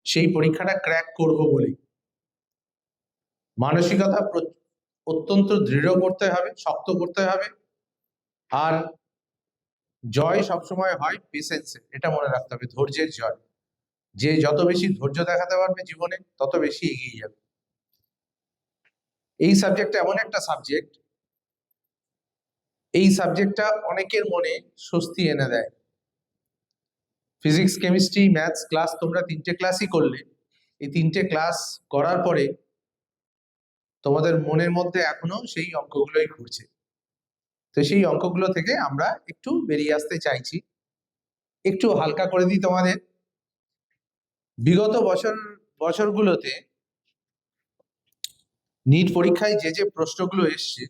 সেই পরীক্ষাটা ক্র্যাক করব বলে মানসিকতা অত্যন্ত দৃঢ় করতে হবে, শক্ত করতে হবে। আর জয় সবসময় হয় পেশেন্সে, এটা মনে রাখতে হবে, ধৈর্যের জয়। যে যত বেশি ধৈর্য দেখাতে পারবে জীবনে তত বেশি এগিয়ে যাবে। এই সাবজেক্টটা এমন একটা সাবজেক্ট, এই সাবজেক্টটা অনেকের মনে স্বস্তি এনে দেয়। ফিজিক্স, কেমিস্ট্রি, ম্যাথস ক্লাস তোমরা 3টে ক্লাসই করলে, এই 3টে ক্লাস করার পরে তোমাদের মনের মধ্যে এখনো সেই অঙ্কগুলোই ঘুরছে। তো সেই অঙ্কগুলো থেকে আমরা একটু বেরিয়ে আসতে চাইছি, একটু হালকা করে দিই তোমাদের। বিগত বছরগুলোতে নিট পরীক্ষায় যে প্রশ্নগুলো এসছে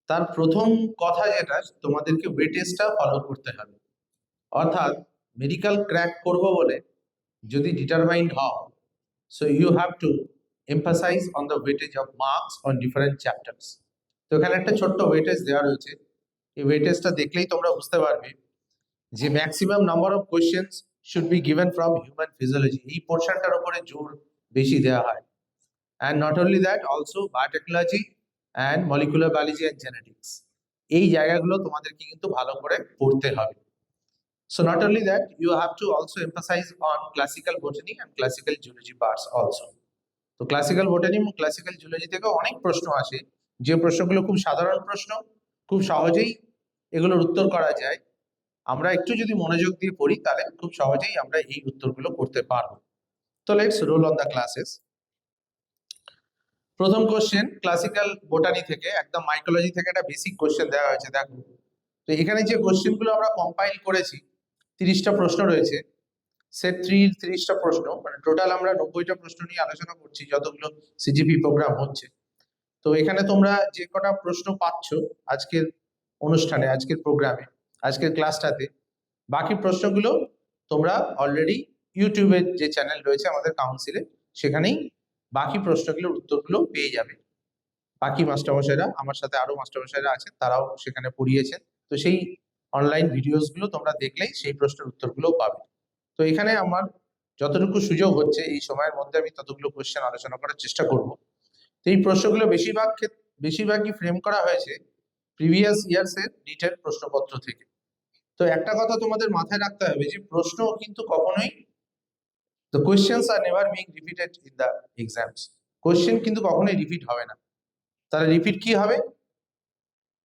তার প্রথম কথা যেটা, তোমাদেরকে ওয়েটেজটা ফলো করতে হবে। অর্থাৎ মেডিকেল ক্র্যাক করব বলে যদি ডিটারমাইন্ড হও, so you have to emphasise on the weightage of marks on different chapters. তো এখানে একটা ছোট্ট ওয়েটেজ দেওয়া রয়েছে, এই ওয়েটেজটা দেখলেই তোমরা বুঝতে পারবে যে maximum number of questions should be given from human physiology, এই পোর্শনটার উপরে জোর বেশি দেওয়া হয়। And not only that, also biotechnology and molecular biology and genetics, এই জায়গাগুলো তোমাদেরকে কিন্তু ভালো করে পড়তে হবে। So not only that, you have to also emphasize on classical botany and classical geology parts also. তো ক্লাসিক্যাল বটানি এবং ক্লাসিক্যাল জিওলজি থেকে অনেক প্রশ্ন আসে, যে প্রশ্নগুলো খুব সাধারণ প্রশ্ন, খুব সহজেই এগুলোর উত্তর করা যায়। আমরা একটু যদি মনোযোগ দিয়ে পড়ি তাহলে খুব সহজেই আমরা এই উত্তরগুলো করতে পারবো। তো let's roll on the classes. প্রথম কোশ্চেন ক্লাসিক্যাল বোটানি থেকে, একদম মাইকোলজি থেকে একটা বেসিক কোশ্চেন দেওয়া হয়েছে। দেখো, তো এখানে যে কোশ্চেনগুলো আমরা কম্পাইল করেছি, 30টা প্রশ্ন রয়েছে, সেট 3 30টা প্রশ্ন, মানে টোটাল আমরা 90টা প্রশ্ন নিয়ে আলোচনা করছি যতগুলো সিজিপি প্রোগ্রাম হচ্ছে। তো এখানে তোমরা যে কটা প্রশ্ন পাচ্ছ আজকের অনুষ্ঠানে, আজকের প্রোগ্রামে, আজকের ক্লাসটাতে, বাকি প্রশ্নগুলো তোমরা অলরেডি ইউটিউবের যে চ্যানেল রয়েছে আমাদের কাউন্সিলে, সেখানেই বাকি প্রশ্নগুলোর উত্তরগুলো পেয়ে যাবে। বাকি মাস্টারমশাইরা, আমার সাথে আরো মাস্টারমশাইরা আছেন, তারাও সেখানে পড়িয়েছেন। তো সেই অনলাইন ভিডিওসগুলো তোমরা দেখলেই সেই প্রশ্নের উত্তরগুলো পাবে। তো এখানে আমার যতটুকু সুযোগ হচ্ছে এই সময়ের মধ্যে আমি ততগুলো কোশ্চেন আলোচনা করার চেষ্টা করব। তো এই প্রশ্নগুলো বেশিরভাগই ফ্রেম করা হয়েছে প্রিভিয়াস ইয়ার্স এর নিটের প্রশ্নপত্র থেকে। তো একটা কথা তোমাদের মাথায় রাখতে হবে যে প্রশ্ন কিন্তু কখনোই, the questions are never being repeated in the exams, question কিন্তু কখনোই রিপিট হবে না। তাহলে রিপিট কি হবে?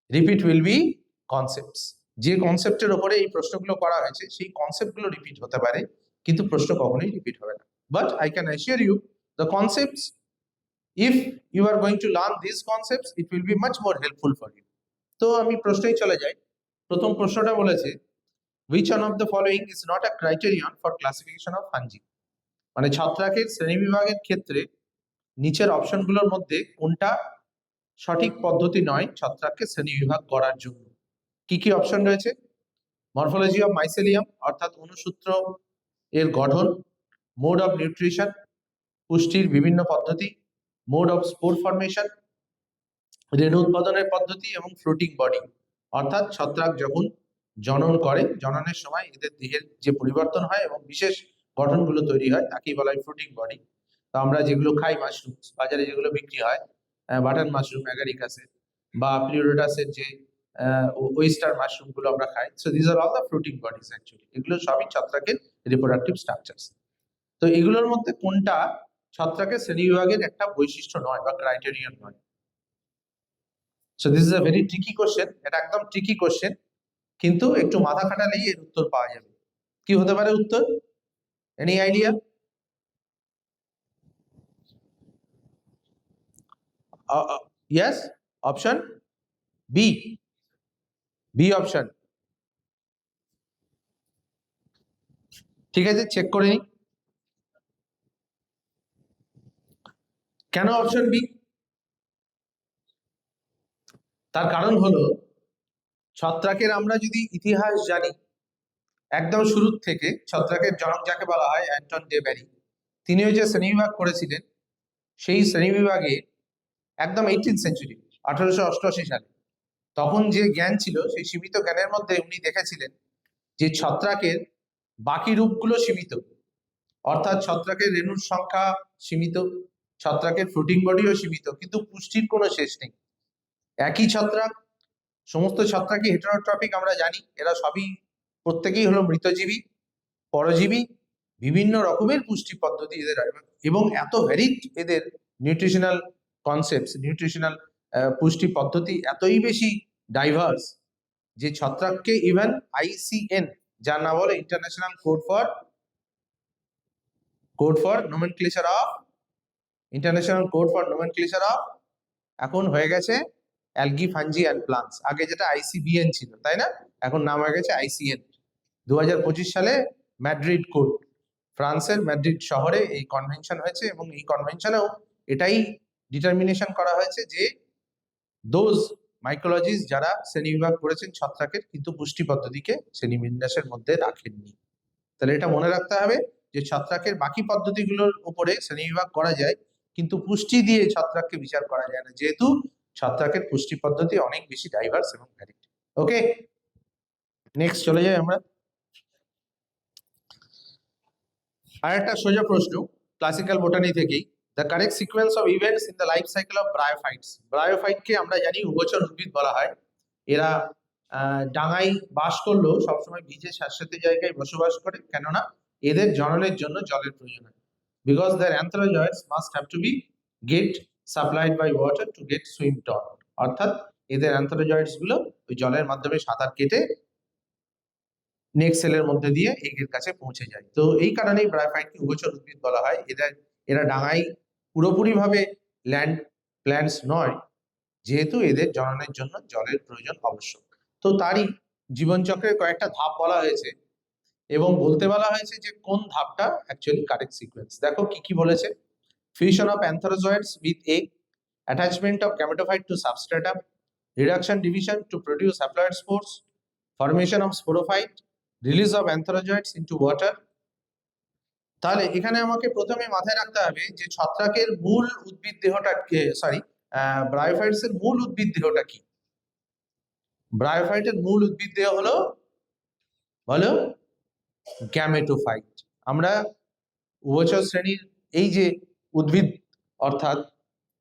Repeat will be concepts. যে কনসেপ্টের উপরে এই প্রশ্নগুলো করা হয়েছে সেই কনসেপ্টগুলো রিপিট হতে পারে, কিন্তু প্রশ্ন কখনোই রিপিট হবে না। But I can assure you the concepts, if you are going to learn these concepts, it will be much more helpful for you. তো আমি প্রশ্নেই চলে যাই। প্রথম প্রশ্নটা বলেছে, which one of the following is not a criterion for classification of fungi? মানে ছত্রাকের শ্রেণীবিভাগের ক্ষেত্রে নিচের অপশনগুলোর মধ্যে কোনটা সঠিক পদ্ধতি নয় ছত্রাককে শ্রেণীবিভাগ করার জন্য? কি কি অপশন রয়েছে? মরফোলজি অফ মাইসেলিয়াম, অর্থাৎ অনুসূত্র এর গঠন, মোড অফ নিউট্রিশন, পুষ্টির বিভিন্ন পদ্ধতি, মোড অফ স্পোর ফরমেশন, রেণু উৎপাদনের পদ্ধতি, এবং ফ্লোটিং বডি, অর্থাৎ ছত্রাক যখন জনন করে, জননের সময় এদের দেহের যে পরিবর্তন হয় এবং বিশেষ গঠনগুলো তৈরি হয় তাকেই বলা হয় ফ্লোটিং বডি। তো আমরা যেগুলো খাই মাশরুম, বাজারে যেগুলো বিক্রি হয়, বাটন মাশরুম, অ্যাগারিকাসের বা প্লিউরোটাসের যে ওয়েস্টার মাশরুম গুলো আমরা খাই, so this are all the floating bodies actually. এগুলো সবই ছত্রাকের রিপ্রোডাক্টিভ স্ট্রাকচারস। তো এগুলোর মধ্যে কোনটা ছত্রাকের শ্রেণীবিভাগের একটা বৈশিষ্ট্য নয় বা ক্রাইটেরিয়ন নয়? So this is a very tricky question. এটা একদম ট্রিকি কোশ্চেন, কিন্তু একটু মাথা খাটালেই এর উত্তর পাওয়া যাবে। কি হতে পারে উত্তর? Any idea? Yes, option B, B option. ঠিক আছে, চেক করে নিই। কেন অপশন বি? তার কারণ হলো, ছত্রাকের আমরা যদি ইতিহাস জানি, একদম শুরুর থেকে ছত্রাকের জনক যাকে বলা হয় অ্যান্টন ডে ব্যারি, তিনিও যে শ্রেণীবিভাগ করেছিলেন, সেই শ্রেণীবিভাগে একদম 18th সেঞ্চুরি 1888 সালে, তখন যে জ্ঞান ছিল সেই সীমিত জ্ঞানের মধ্যে উনি দেখেছিলেন যে ছত্রাকের বাকি রূপগুলো সীমিত, অর্থাৎ ছত্রাকের রেণুর সংখ্যা সীমিত, ছত্রাকের ফ্রুটিং বডিও সীমিত, কিন্তু পুষ্টির কোনো শেষ নেই। একই ছত্রাক, সমস্ত ছত্রাকই হেটারোট্রপিক আমরা জানি, এরা সবই প্রত্যেকেই হলো মৃতজীবী, পরজীবী, বিভিন্ন রকমের পুষ্টি পদ্ধতি এদের, এবং এত ভ্যারিড এদের নিউট্রিশনাল কনসেপ্টস, নিউট্রিশনাল পুষ্টি পদ্ধতি এতই বেশি ডাইভার্স যে ছত্রাককে ইভেন আইসিএন, যার নাম হলো international code for nomenclature of, এখন হয়ে গেছে অ্যালগি, ফাঞ্জি অ্যান্ড প্লান্টস। আগে যেটা আইসিবিএন ছিল, তাই না, এখন নাম হয়ে গেছে আইসিএন। 2025 সালে ম্যাড্রিড কোড, ফ্রান্সের ম্যাড্রিড শহরে এই কনভেনশন হয়েছে, এবং এই কনভেনশনেও এটাই ডিটারমিনেশন করা হয়েছে যে দোজ মাইকোলজিস্ট যারা শ্রেণীবিভাগ করেছেন ছত্রাকের, কিন্তু পুষ্টি পদ্ধতিকে শ্রেণীবিন্যাসের মধ্যে রাখেননি। তাহলে এটা মনে রাখতে হবে যে ছত্রাকের বাকি পদ্ধতিগুলোর উপরে শ্রেণীবিভাগ করা যায়, কিন্তু পুষ্টি দিয়ে ছত্রাককে বিচার করা যায় না, যেহেতু ছত্রাকের পুষ্টি পদ্ধতি অনেক বেশি ডাইভার্স এবং ভ্যারিড। ওকে, নেক্সট চলে যাই আমরা। আর একটা সোজা প্রশ্ন ক্লাসিক্যাল বোটানি থেকেই, the correct sequence of events in the life cycle of bryophytes. ব্রায়োফাইটকে আমরা জানি উভচর উদ্ভিদ বলা হয়। এরা ডাঙায় বাস করলেও সবসময় ভিজে স্যাঁতসেঁতে জায়গায় বসবাস করে, কেননা এদের জননের জন্য জলের প্রয়োজন হয়। Because their antherozoids must have to be get supplied by water to get swim taught, অর্থাৎ এদের অ্যান্থেরোজয়েডস গুলো ওই জলের মাধ্যমে সাঁতার কেটে নেক্সট সেলের মধ্যে দিয়ে এগের কাছে পৌঁছে যায়। তো এই কারণেই ব্রায়োফাইটকে উভচর উদ্ভিদ বলা হয়। এরা ডাঙায় পুরোপুরি ভাবে ল্যান্ড প্ল্যান্টস নয়, যেহেতু এদের জননের জন্য জলের প্রয়োজন আবশ্যক। তো তারই জীবনচক্রের কয়েকটা ধাপ বলা হয়েছে, এবং বলতে বলা হয়েছে যে কোন ধাপটা অ্যাকচুয়ালি কারেক্ট সিকোয়েন্স। দেখো কি কি বলেছে। Fusion of antherozoids with egg, attachment of gametophyte to substratum, reduction division to produce haploid spores, formation of sporophyte, release of antherozoids into water. তাহলে এখানে আমাকে প্রথমে মাথায় রাখতে হবে যে ছত্রাকের মূল উদ্ভিদ দেহটা, ব্রায়োফাইটস এর মূল উদ্ভিদ দেহটা কি। ব্রায়োফাইটের মূল উদ্ভিদ দেহ হলো গ্যামেটোফাইট। আমরা উভচর শ্রেণীর এই যে উদ্ভিদ অর্থাৎ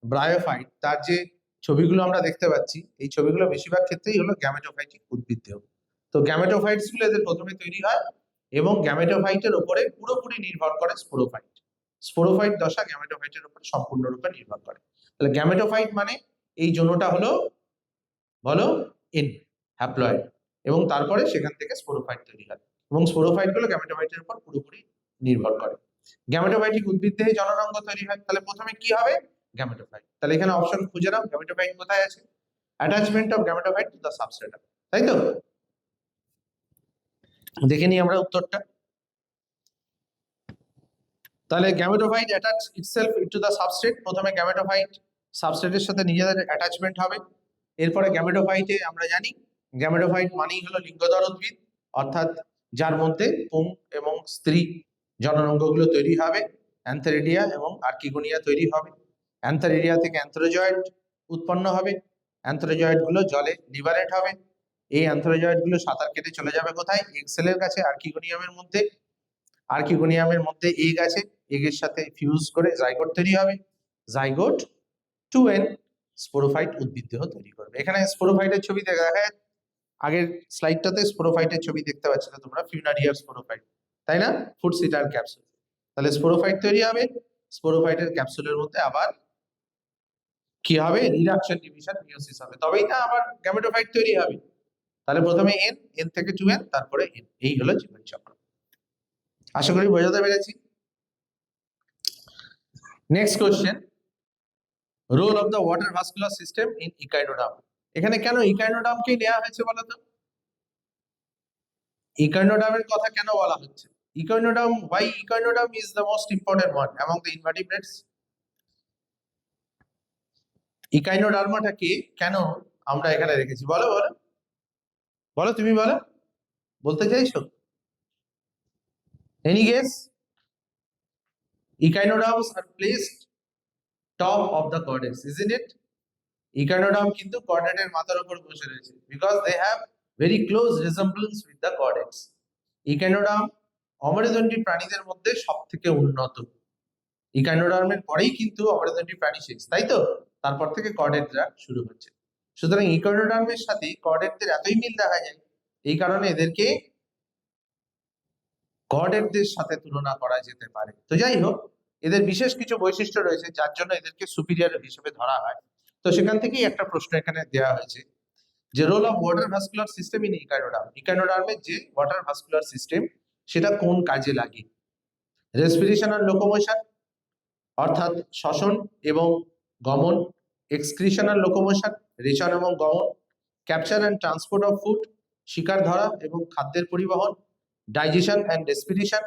ব্রায়োফাইট, তার যে ছবিগুলো আমরা দেখতে পাচ্ছি, এই ছবিগুলো বেশিরভাগ ক্ষেত্রেই হলো গ্যামেটোফাইটিক উদ্ভিদ দেহ। তো গ্যামেটোফাইটস গুলো এদের প্রথমে তৈরি হয়, এবং গ্যামেটোফাইটের উপরে পুরোপুরি নির্ভর করে স্পোরোফাইট। স্পোরোফাইট দশা গ্যামেটোফাইটের উপর সম্পূর্ণরূপে নির্ভর করে। তাহলে গ্যামেটোফাইট মানে এই জোনটা হলো এন, হ্যাপ্লয়েড, এবং তারপরে সেখান থেকে স্পোরোফাইট তৈরি হয়, এবং স্পোরোফাইট গুলো গ্যামেটোফাইটের উপর পুরোপুরি নির্ভর করে। গ্যামেটোফাইটিক উদ্ভিদ দেহে জননাঙ্গ তৈরি হয়। তাহলে প্রথমে কি হবে? গ্যামেটোফাইট। তাহলে এখানে অপশন খুঁজে নাও, গ্যামেটোফাইট কোথায় আছে? Attachment of gametophyte to the substratum, তাই তো? দেখে নিই আমরা উত্তরটা। তাহলে gametophyte attach itself into the substrate. প্রথমে গ্যামেটোফাইট সাবস্ট্রেটের সাথে নিজেদের অ্যাটাচমেন্ট হবে। এরপরে গ্যামেটোফাইটে আমরা জানি গ্যামেটোফাইট মানেই হলো লিঙ্গধর উদ্ভিদ, অর্থাৎ যার মধ্যে পুং এবং স্ত্রী জননাঙ্গগুলো তৈরি হবে, অ্যান্থেরিডিয়া এবং আর্কিগোনিয়া তৈরি হবে। অ্যান্থেরিডিয়া থেকে অ্যান্থেরোজয়েড উৎপন্ন হবে, অ্যান্থেরোজয়েড গুলো জলে লিবারেট হবে। এই অ্যান্থেরোজয়েড গুলো সাঁতার কেটে চলে যাবে কোথায়? এগ সেলের কাছে, আর্কিগোনিয়ামের মধ্যে। আর্কিগোনিয়ামের মধ্যে এগ আছে, এগের সাথে ফিউজ করে জাইগোট তৈরি হবে। জাইগোট টু এন স্পোরোফাইট উদ্ভিদ দেহ তৈরি করবে। এখানে স্পোরোফাইটের ছবি দেখা যায়, আগের স্লাইডটাতে স্পোরোফাইটের ছবি দেখতে পাচ্ছ না তোমরা, ফিউনারিয়ার স্পোরোফাইট, তাই না? Food seater capsule. তাহলে স্পোরোফাইট তৈরি হবে, স্পোরোফাইটের ক্যাপসুলের মধ্যে আবার কি হবে? রিডাকশন ডিভিশন মিয়োসিস হবে, তবেই না আবার গ্যামেটোফাইট তৈরি হবে। তাহলে প্রথমে এন থেকে 2n, তারপরে এন। এই হলো জীবনচক্র। আশা করি বোঝাতে পেরেছি। Next question, role of the water vascular system in echinoderm. এখানে কেন ইকাইনোডার্মকে নেওয়া হয়েছে বলো তো? ইকাইনোডার্মের কথা কেন বলা হচ্ছে? ইকাইনোডার্ম, why ইকাইনোডার্ম is the most important one among the invertebrates? ইকাইনোডার্মাটাকে কেন আমরা এখানে রেখেছি বলো বলো বলো, তুমি বলো, বলতে চাইছো? Any guess? Echinoderms are placed top of the chordates, isn't it? Echinoderm কিন্তু chordate মাথার উপর বসে রয়েছে, because they have very close resemblance with the chordates. Echinoderm অমেরুদণ্ডী প্রাণীদের মধ্যে সব থেকে উন্নত। ইকাইনোডার্মের পরেই কিন্তু অমেরুদণ্ডী প্রাণী শেষ, তাই তো? তারপর থেকে কর্ডেটরা শুরু হচ্ছে। সুতরাং ইকাইনোডার্মের সাথে কর্ডেটদের এতই মিল দেখা যায়, এই কারণে এদেরকে কর্ডেটদের সাথে তুলনা করা যেতে পারে। তো যাই হোক, এদের বিশেষ কিছু বৈশিষ্ট্য রয়েছে যার জন্য এদেরকে সুপিরিয়র হিসেবে ধরা হয়। তো সেখান থেকেই একটা প্রশ্ন এখানে দেওয়া হয়েছে যে role of water vascular system in echinoderm. ইকাইনোডার্মের যে ওয়াটার ভাস্কুলার সিস্টেম সেটা কোন কাজে লাগে? রেসপিরেশন আর লোকোমোশন, অর্থাৎ শ্বসন এবং গমন। এক্সক্রিশন আর লোকোমোশন, রেচন এবং গমন। Capture and transport of food, শিকার ধরা এবং খাদ্যের পরিবহন। ডাইজেশন অ্যান্ড রেসপিরেশন,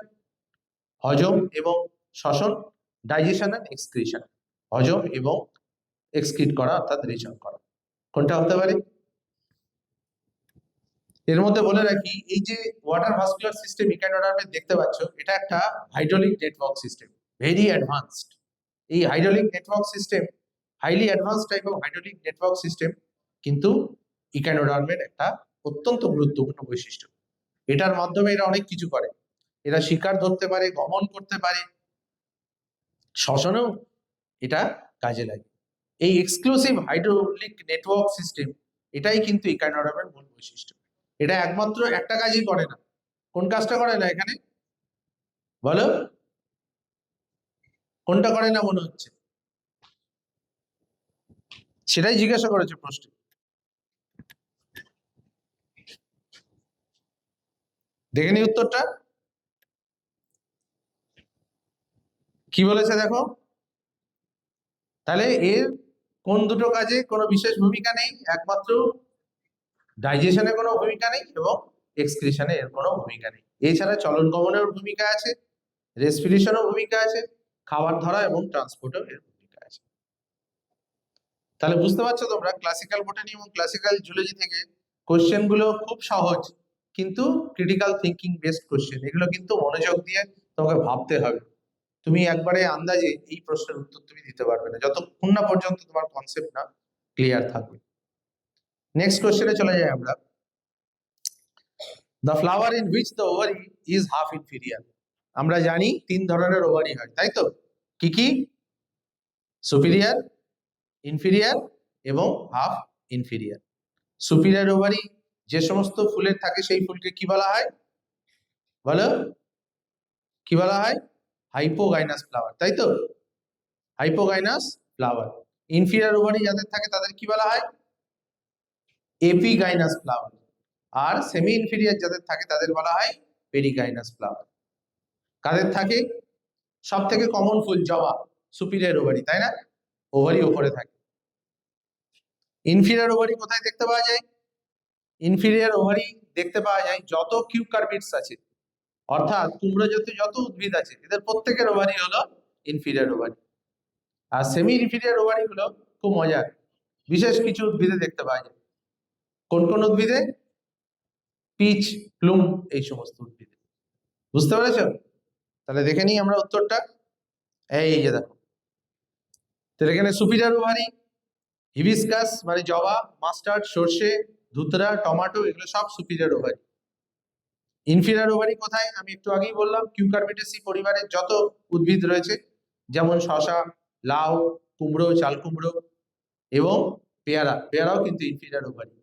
হজম এবং শ্বসন। ডাইজেশন অ্যান্ড এক্সক্রিশন, হজম এবং এক্সক্রিট করা অর্থাৎ রেচন করা। কোনটা হতে পারে? এর মধ্যে বলে রাখি, এই যে ওয়াটার ভাস্কুলার সিস্টেম ইকাইনোডার্মে দেখতে পাচ্ছ, এটা একটা hydraulic network system, very advanced. এই hydraulic network system, highly advanced type of hydraulic network system কিন্তু ইকাইনোডার্মের একটা অত্যন্ত গুরুত্বপূর্ণ বৈশিষ্ট্য। এটার মাধ্যমে এরা অনেক কিছু করে। এরা শিকার ধরতে পারে, গমন করতে পারে, শ্বসনেও এটা কাজে লাগে। এই এক্সক্লুসিভ হাইড্রোলিক নেটওয়ার্ক সিস্টেম, এটাই কিন্তু ইকাইনোডার্মের মূল বৈশিষ্ট্য। এটা একমাত্র একটা কাজই করে না। কোন কাজটা করে না এখানে বলো? কোনটা করে না মনে হচ্ছে? সেটাই জিজ্ঞাসা করেছে প্রশ্ন। দেখে নি উত্তরটা কি বলেছে দেখো। তাহলে এর কোন দুটো কাজে কোনো বিশেষ ভূমিকা নেই? একমাত্র ডাইজেশনে কোনো ভূমিকা নেই এবং এক্সক্রিশনে এর কোনো ভূমিকা নেই। এছাড়া চলন গমনের ভূমিকা আছে, রেসপিরেশনও ভূমিকা আছে, খাবার ধরা এবং ট্রান্সপোর্টেও এর ভূমিকা আছে। তাহলে বুঝতে পারছো তোমরা, ক্লাসিক্যাল বোটানি এবং ক্লাসিক্যাল জুলজি থেকে কোশ্চেন গুলো খুব সহজ, কিন্তু ক্রিটিক্যাল থিঙ্কিং বেসড কোশ্চেন। এগুলো কিন্তু মনোযোগ দিয়ে তোমাকে ভাবতে হবে। তুমি একবারে আন্দাজে এই প্রশ্নের উত্তর তুমি দিতে পারবে না যতক্ষণ না পর্যন্ত তোমার কনসেপ্ট না ক্লিয়ার থাকবে। নেক্সট কোশ্চেনে চলে যাই আমরা। The flower in which the ovary is half inferior. আমরা জানি তিন ধরনের ওভারি হয়, তাই তো? কি কি? সুপিরিয়ার, ইনফিরিয়ার এবং হাফ ইনফিরিয়ার। সুপিরিয়ার ওভারি যে সমস্ত ফুলের থাকে সেই ফুলকে কি বলা হয় বলো? কি বলা হয়? হাইপোগাইনাস ফ্লাওয়ার, তাই তো? হাইপোগাইনাস ফ্লাওয়ার। ইনফিরিয়ার ওভারি যাদের থাকে তাদের কি বলা হয়? এপিগাইনাস ফ্লাওয়ার। আর সেমি ইনফিরিয়ার যাদের থাকে তাদের বলা হয় পেরিগাইনাস ফ্লাওয়ার। কাদের থাকে? সব থেকে কমন ফুল জবা, সুপিরিয়ার ওভারি, তাই না? ওভারি উপরে থাকে। ইনফিরিয়ার ওভারি কোথায় দেখতে পাওয়া যায়? ইনফিরিয়ার ওভারি দেখতে পাওয়া যায় যত কিউকারবিটস আছে, অর্থাৎ কুমড়ো জাতীয় যত উদ্ভিদ আছে, এদের প্রত্যেকের ওভারি হলো ইনফিরিয়ার ওভারি। আর সেমি ইনফিরিয়ার ওভারি গুলো খুব মজার, বিশেষ কিছু উদ্ভিদে দেখতে পাওয়া যায়। কোন কোন উদ্ভিদে? পিচ, প্লুম, এই সমস্ত উদ্ভিদে। বুঝতে পেরেছো? তাহলে দেখে নিই আমরা উত্তরটা। এই যে দেখো, তাহলে এখানে সুপিরিয়ার ওভারি, হিবিস্কাস মানে জবা, মাস্টার্ড, সর্ষে, ধুতরা, টমেটো, এগুলো সব সুপিরিয়ার ওভারি। ইনফিরিয়ার ওভারি কোথায়? আমি একটু আগেই বললাম, কিউকারবিটেসি পরিবারের যত উদ্ভিদ রয়েছে, যেমন শসা, লাউ, কুমড়ো, চাল কুমড়ো এবং পেয়ারা, পেয়ারাও কিন্তু ইনফিরিয়ার ওভারি।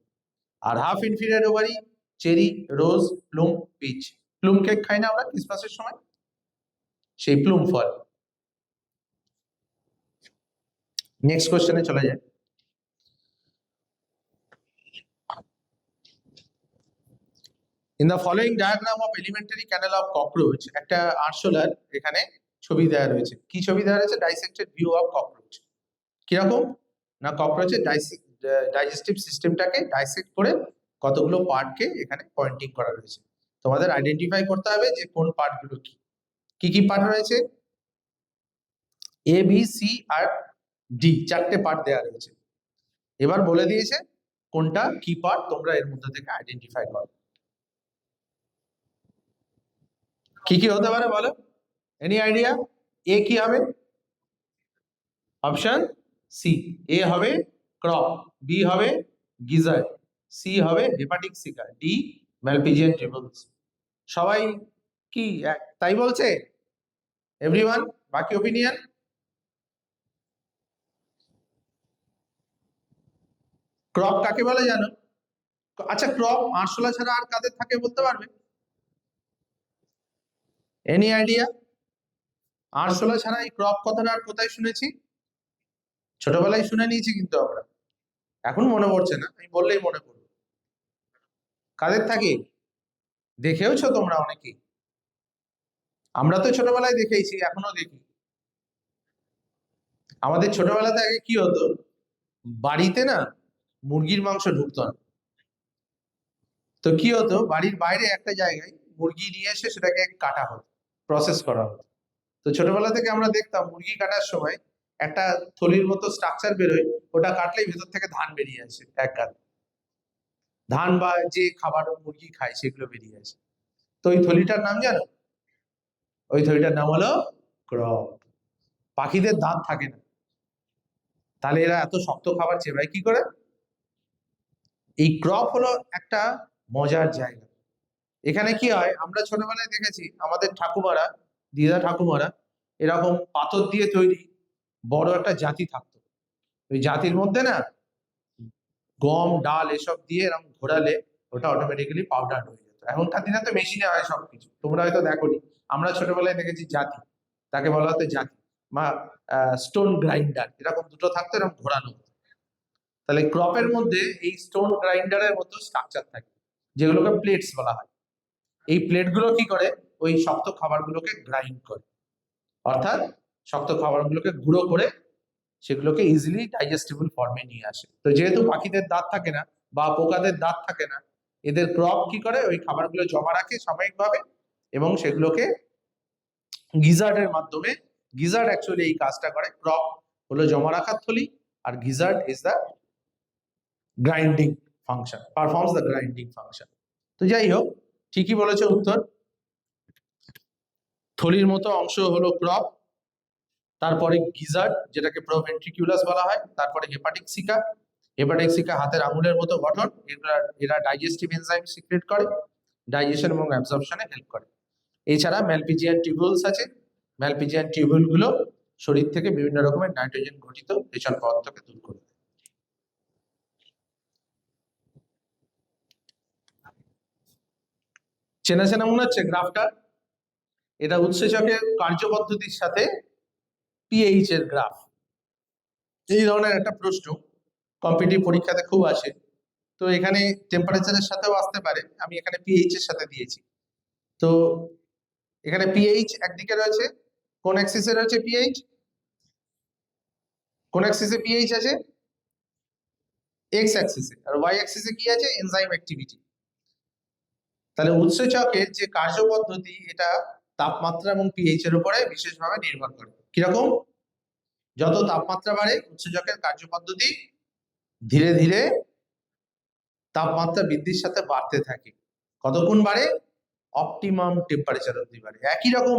আর হাফ ইনফিরিয়ার ওভারি চেরি, রোজ, প্লুম, পিচ। প্লুম কেক খাই না আমরা ক্রিসমাসের সময়, সেই প্লুম ফল। নেক্সট কোশ্চেনে চলে যায়। In the following diagram of elementary canal of cockroach, একটা আরশোলার এখানে ছবি দেওয়া রয়েছে। কি ছবি দেওয়া রয়েছে? ডাইসেক্টেড ভিউ অফ ককরোচ। কিরকম না, ককরোচের ডাইজেস্টিভ সিস্টেমটাকে ডাইসেক্ট করে কতগুলো পার্টকে এখানে পয়েন্টিং করা রয়েছে। তোমাদের আইডেন্টিফাই করতে হবে যে কোন পার্টগুলো কি কি পার্ট রয়েছে। এ, বি, সি আর ডি, চারটে পার্ট দেওয়া রয়েছে। এবার বলে দিয়েছে কোনটা কি পার্ট, তোমরা এর মধ্যে থেকে আইডেন্টিফাই করো। কি কি হতে পারে বলো? Any idea? এ কি হবে? অপশন সি, এ হবে ক্রপ, বি হবে গিজার, সি হবে হেপাটিক সিকার, ডি ম্যালপিজিয়ান ট্রিবলস। সবাই কি তাই বলছে এভরিওয়ান? বাকি ওপিনিয়ন? ক্রপ কাকে বলে জানো? আচ্ছা, ক্রপ আরশোলা ছাড়া আর কাদের থাকে বলতে পারবে? Any idea? আরশোলা ছাড়া এই ক্রপ কথাটা আর কোথায় শুনেছি? ছোটবেলায় শুনে নিয়েছি কিন্তু আমরা, এখন মনে পড়ছে না, আমি বললেই মনে পড়বে। কাদের থাকে? দেখেওছো তোমরা অনেকেই, আমরা তো ছোটবেলায় দেখেইছি, এখনো দেখি। আমাদের ছোটবেলাতে আগে কি হতো, বাড়িতে না মুরগির মাংস ঢুকতো না। তো কি হতো, বাড়ির বাইরে একটা জায়গায় মুরগি নিয়ে এসে সেটাকে কাটা হতো, প্রসেস করা হতো। তো ছোটবেলা থেকে আমরা দেখতাম মুরগি কাটার সময় একটা থলির মতো স্ট্রাকচার বেরোয়, ওটা কাটলেই ভেতর থেকে ধান বেরিয়ে আসে, এক গাদ ধান বা যে খাবার মুরগি খায় সেগুলো বেরিয়ে আসে। তো ওই থলিটার নাম জানো? ওই থলিটার নাম হলো ক্রপ। পাখিদের দাঁত থাকে না, তাহলে এরা এত শক্ত খাবার চেবায় কি করে? এই ক্রপ হলো একটা মজার জায়গা। এখানে কি হয়, আমরা ছোটবেলায় দেখেছি আমাদের ঠাকুমারা, দিদা ঠাকুমারা এরকম পাথর দিয়ে তৈরি বড় একটা জাতি থাকতো। ওই জাতির মধ্যে না গম ডাল এসব দিয়ে এরকম ঘোরালে ওটা অটোমেটিক্যালি পাউডার হয়ে যেত। এখনকার দিনে তো মেশিনে হয় সবকিছু, তোমরা হয়তো দেখোনি, আমরা ছোটবেলায় দেখেছি জাতি, তাকে বলা হতো জাতি বা স্টোন গ্রাইন্ডার, এরকম দুটো থাকতো, এরকম ঘোরানো হতো। তাহলে ক্রপের মধ্যে এই স্টোন গ্রাইন্ডারের মতো স্ট্রাকচার থাকে, যেগুলোকে প্লেটস বলা হয়। এই প্লেটগুলো কি করে, ওই শক্ত খাবারগুলোকে গ্রাইন্ড করে, অর্থাৎ শক্ত খাবারগুলোকে গুঁড়ো করে সেগুলোকে ইজিলি ডাইজেস্টেবল ফর্মে নিয়ে আসে। তো যেহেতু পাখিদের দাঁত থাকে না বা পোকাদের দাঁত থাকে না, এদের ক্রপ কি করে, ওই খাবারগুলো জমা রাখে সাময়িকভাবে এবং সেগুলোকে গিজার্ডের মাধ্যমে, গিজার্ড অ্যাকচুয়ালি এই কাজটা করে। ক্রপ হলো জমা রাখার থলি, আর gizzard is the grinding function, performs the grinding function. তো যাই হোক, ঠিকই বলেছে উত্তর। থলির মতো অংশ হলো ক্রপ, তারপরে গিজার্ড যেটাকে প্রোভেন্ট্রিকুলাস বলা হয়, তারপরে হেপাটিক সিকা। হেপাটিক সিকা হাতের আঙুলের মতো গঠন, এরা ডাইজেস্টিভ এনজাইম সিক্রেট করে, ডাইজেশন এবং অ্যাবজর্পশনে হেল্প করে। এছাড়া ম্যালপিজিয়ান টিউবুলস আছে, ম্যালপিজিয়ান টিউবুল গুলো শরীর থেকে বিভিন্ন রকমের নাইট্রোজেন ঘটিত দূষণ পদার্থকে দূর করে। চেনা চেনা মনে হচ্ছে গ্রাফটা? এটা উৎসেচকের কার্যপদ্ধতির সাথে পিএইচ এর গ্রাফ। এই ধরনের একটা প্রশ্ন কম্পিটিটিভ পরীক্ষাতে খুব আসে। তো এখানে টেম্পারেচারের সাথেও আসতে পারে, আমি এখানে পিএইচ এর সাথে দিয়েছি। তো এখানে পিএইচ একদিকে রয়েছে, কোন অ্যাক্সিসে রয়েছে পিএইচ? কোন অ্যাক্সিসে পিএইচ আছে? এক্স অ্যাক্সিসে। আর ওয়াই অ্যাক্সিসে কি আছে? Enzyme activity. তাহলে উৎসেচকের যে কার্যপদ্ধতি, এটা তাপমাত্রা এবং পিএইচ এর উপরে বিশেষভাবে নির্ভর করে। কিরকম? যত তাপমাত্রা বাড়ে উৎসেচকের কার্যপদ্ধতি ধীরে ধীরে তাপমাত্রা বৃদ্ধির সাথে বাড়তে থাকে। কতক্ষণ বাড়ে? অপটিমাম টেম্পারেচার অবধি বাড়ে। একই রকম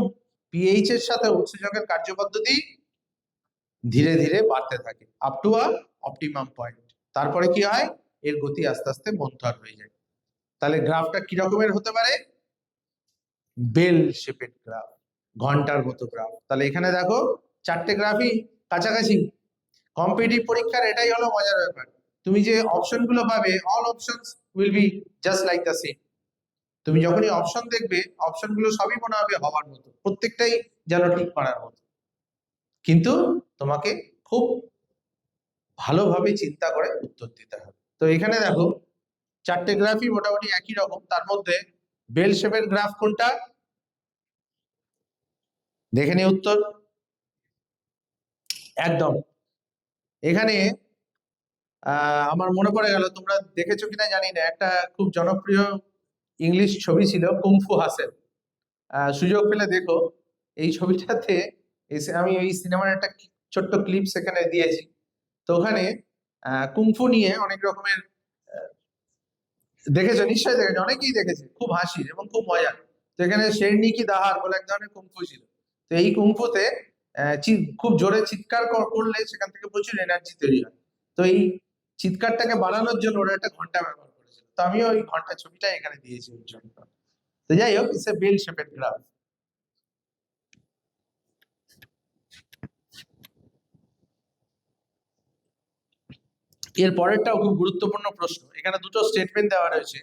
পিএইচ এর সাথে উৎসেচকের কার্যপদ্ধতি ধীরে ধীরে বাড়তে থাকে up to a optimum point. তারপরে কি হয়, এর গতি আস্তে আস্তে মন্থর হয়ে যায়। তাহলে গ্রাফটা কি রকমের হতে পারে? বেল শেপেড গ্রাফ, ঘন্টার মতো গ্রাফ। তাহলে এখানে দেখো চারটে গ্রাফই কাছাকাছি। কম্পিটিটিভ পরীক্ষার এটাই হলো মজার ব্যাপার, তুমি যে অপশন গুলো পাবে, all options will be just like the same. তুমি যখনই অপশন দেখবে, অপশন গুলো সবই মনে হবে হওয়ার মতো, প্রত্যেকটাই যেন ঠিক করার মতো, কিন্তু তোমাকে খুব ভালোভাবে চিন্তা করে উত্তর দিতে হবে। তো এখানে দেখো চারটে গ্রাফই মোটামুটি একই রকম। তার মধ্যে বেল শেপের গ্রাফ কোনটা? দেখে নি উত্তর। একদম এখানে আমার মনে পড়ে গেল, তোমরা দেখেছো কিনা জানি না, একটা খুব জনপ্রিয় ইংলিশ ছবি ছিল কুংফু হাসেল। সুযোগ পেলে দেখো এই ছবিটাতে। আমি এই সিনেমার একটা ছোট্ট ক্লিপ সেখানে দিয়েছি। তো ওখানে কুংফু নিয়ে অনেক রকমের দেখেছো, নিশ্চয়ই দেখেছো, অনেকেই দেখেছে, খুব হাসির এবং খুব মজার। তো এখানে শেরনি কি দাহার বলে এক ধরনের কুংফু ছিল। তো এই কুংফুতে খুব জোরে চিৎকার করলে সেখান থেকে প্রচুর এনার্জি তৈরি হয়। তো এই চিৎকারটাকে বাড়ানোর জন্য ওরা একটা ঘন্টা ব্যবহার করেছিল। তো আমিও ওই ঘন্টা ছবিটা এখানে দিয়েছি ওর জন্য। তো যাই হোক, it's a bell shaped graph. এর পরেরটাও খুব গুরুত্বপূর্ণ প্রশ্ন। এখানে দুটো স্টেটমেন্ট দেওয়া রয়েছে।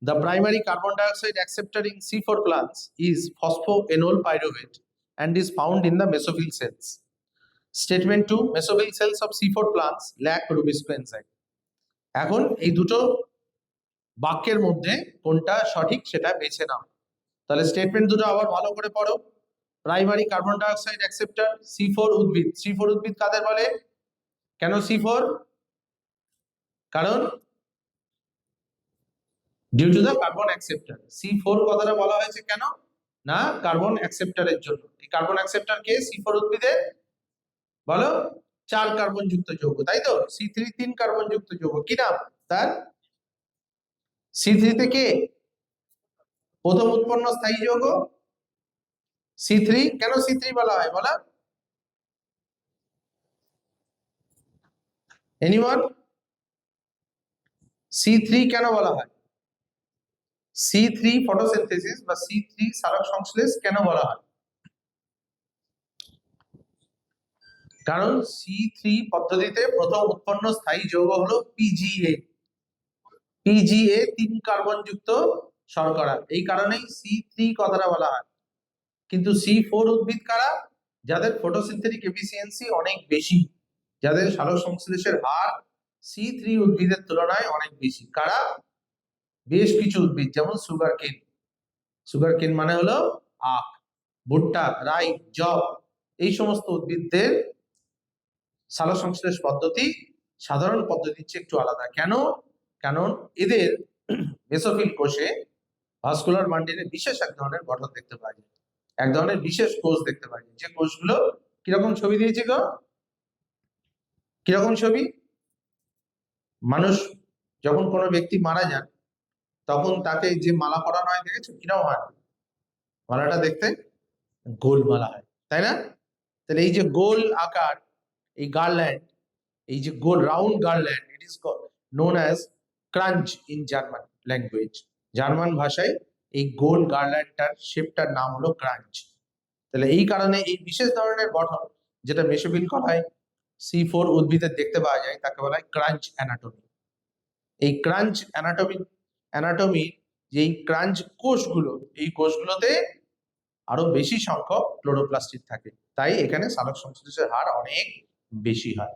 The primary carbon dioxide acceptor in C4 plants is phosphoenol pyruvate and is found in the mesophyll cells. Statement 2, mesophyll cells of C4 plants lack Rubisco enzyme. এখন এই দুটো বাক্যের মধ্যে কোনটা সঠিক সেটা বেছে নাও। তাহলে স্টেটমেন্ট দুটো আবার ভালো করে পড়ো। Primary carbon dioxide acceptor C4 উদ্ভিদ। C4 উদ্ভিদ কাদের বলে? কেন C4? কারণ due to the carbon acceptor. C4 কথাটা বলা হয়েছে কেন? না, কার্বন অ্যাকসেপ্টরের জন্য। এই কার্বন অ্যাকসেপ্টর কে? C4 উদ্ভিদের বলো 4 কার্বন যুক্ত যৌগ, তাই তো? C3 3 কার্বন যুক্ত যৌগ, কি নাম তার? C3 থেকে প্রথম উৎপন্ন স্থায়ী যৌগ C3। কেন C3 বলা হয় বলা? এনিওয়ান? C3 কেন বলা হয়? C3 ফটোসিনথেসিস বা C3 সালোক সংশ্লেষ কেন বলা হয়? কারণ C3 পদ্ধতিতে প্রথম উৎপন্ন স্থায়ী যৌগ হলো PGA। PGA 3 কার্বন যুক্ত শর্করা, এই কারণেই C3 কথাটা বলা হয়। কিন্তু C4 উদ্ভিদ কারা? যাদের ফটোসিনথেটিক এফিসিয়েন্সি অনেক বেশি, যাদের সালোক সংশ্লেষের হার C3 উদ্ভিদের তুলনায় অনেক বেশি। কারা? বেশ কিছু উদ্ভিদ, যেমন সুগার কেন। সুগার কেন মানে হলো আখ, ভুট্টা, রাই, যব, এই সমস্ত উদ্ভিদদের সালোক সংশ্লেষ পদ্ধতি সাধারণ পদ্ধতির চেয়ে একটু আলাদা। কেন? কারণ এদের মেসোফিল কোষে ভাস্কুলার বান্ডিলে বিশেষ এক ধরনের গঠন দেখতে পাওয়া যায়, এক ধরনের বিশেষ কোষ দেখতে পাওয়া যায়, যে কোষগুলো কিরকম ছবি দিয়েছে গো? কিরকম ছবি? মানুষ যখন কোনো ব্যক্তি মারা যান তখন তাকে যে মালা পরানো হয়, দেখেছো কিরকম হয়? মালাটা দেখতে গোল মালা হয়, তাই না? তাহলে এই যে গোল আকার, এই গার্ল্যান্ড, এই যে গোল round garland, it is known as Kranz in German language. German ভাষায় এই গোল গার্ল্যান্ডটার শেপটার নাম হলো ক্রাঞ্চ। তাহলে এই কারণে এই বিশেষ ধরনের গঠন যেটা মেসোফিল কলায় C4 উদ্ভিদের দেখতে পাওয়া যায় তাকে বলা হয় ক্রাঞ্চ অ্যানাটমি। এই ক্রাঞ্চ অ্যানাটমি যে ক্রাঞ্চ কোষগুলো, এই কোষগুলোতে আরো বেশি সংখ্যক ক্লোরোপ্লাস্টিড থাকে, তাই এখানে সালোক সংশ্লেষের হার অনেক বেশি হয়।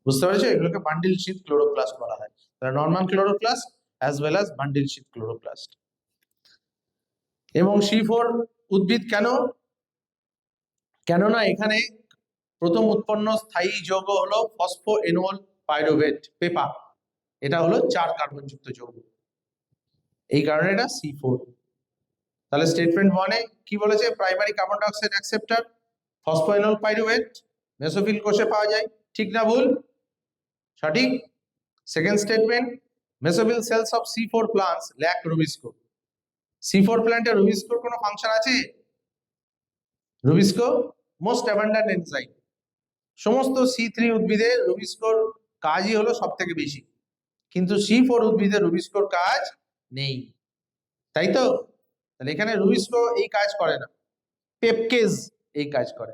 বুঝতে পেরেছো? এগুলোকে বান্ডিল শীট ক্লোরোপ্লাস্ট বলা হয়। তাহলে normal chloroplast as well as bundle sheet chloroplast. এবং C4 উদ্ভিদ কেননা এখানে প্রথম উৎপন্ন স্থায়ী যৌগ হলো ফসফোএনোল পাইরুভেট, পেপা। এটা হলো 4 কার্বন যুক্ত যৌগ, এই কারণে এটা C4। তাহলে স্টেটমেন্ট 1 এ কি বলেছে? Primary carbon dioxide acceptor phosphoenol pyruvate mesophyll কোষে পাওয়া যায়, ঠিক না ভুল? সঠিক। Second statement, mesophyll cells of C4 plants lack rubisco. C4 প্ল্যান্টে রুবিস্কোর কোনো ফাংশন আছে? Rubisco most abundant enzyme. সমস্ত C3 উদ্ভিদের রুবিস্কোর কাজই হলো সব থেকে বেশি, কিন্তু C4 উদ্ভিদের রুবিস্কোর কাজ নেই, তাই তো? তাহলে এখানে রুবিস্কো এই কাজ করে না, পেপকেজ এই কাজ করে।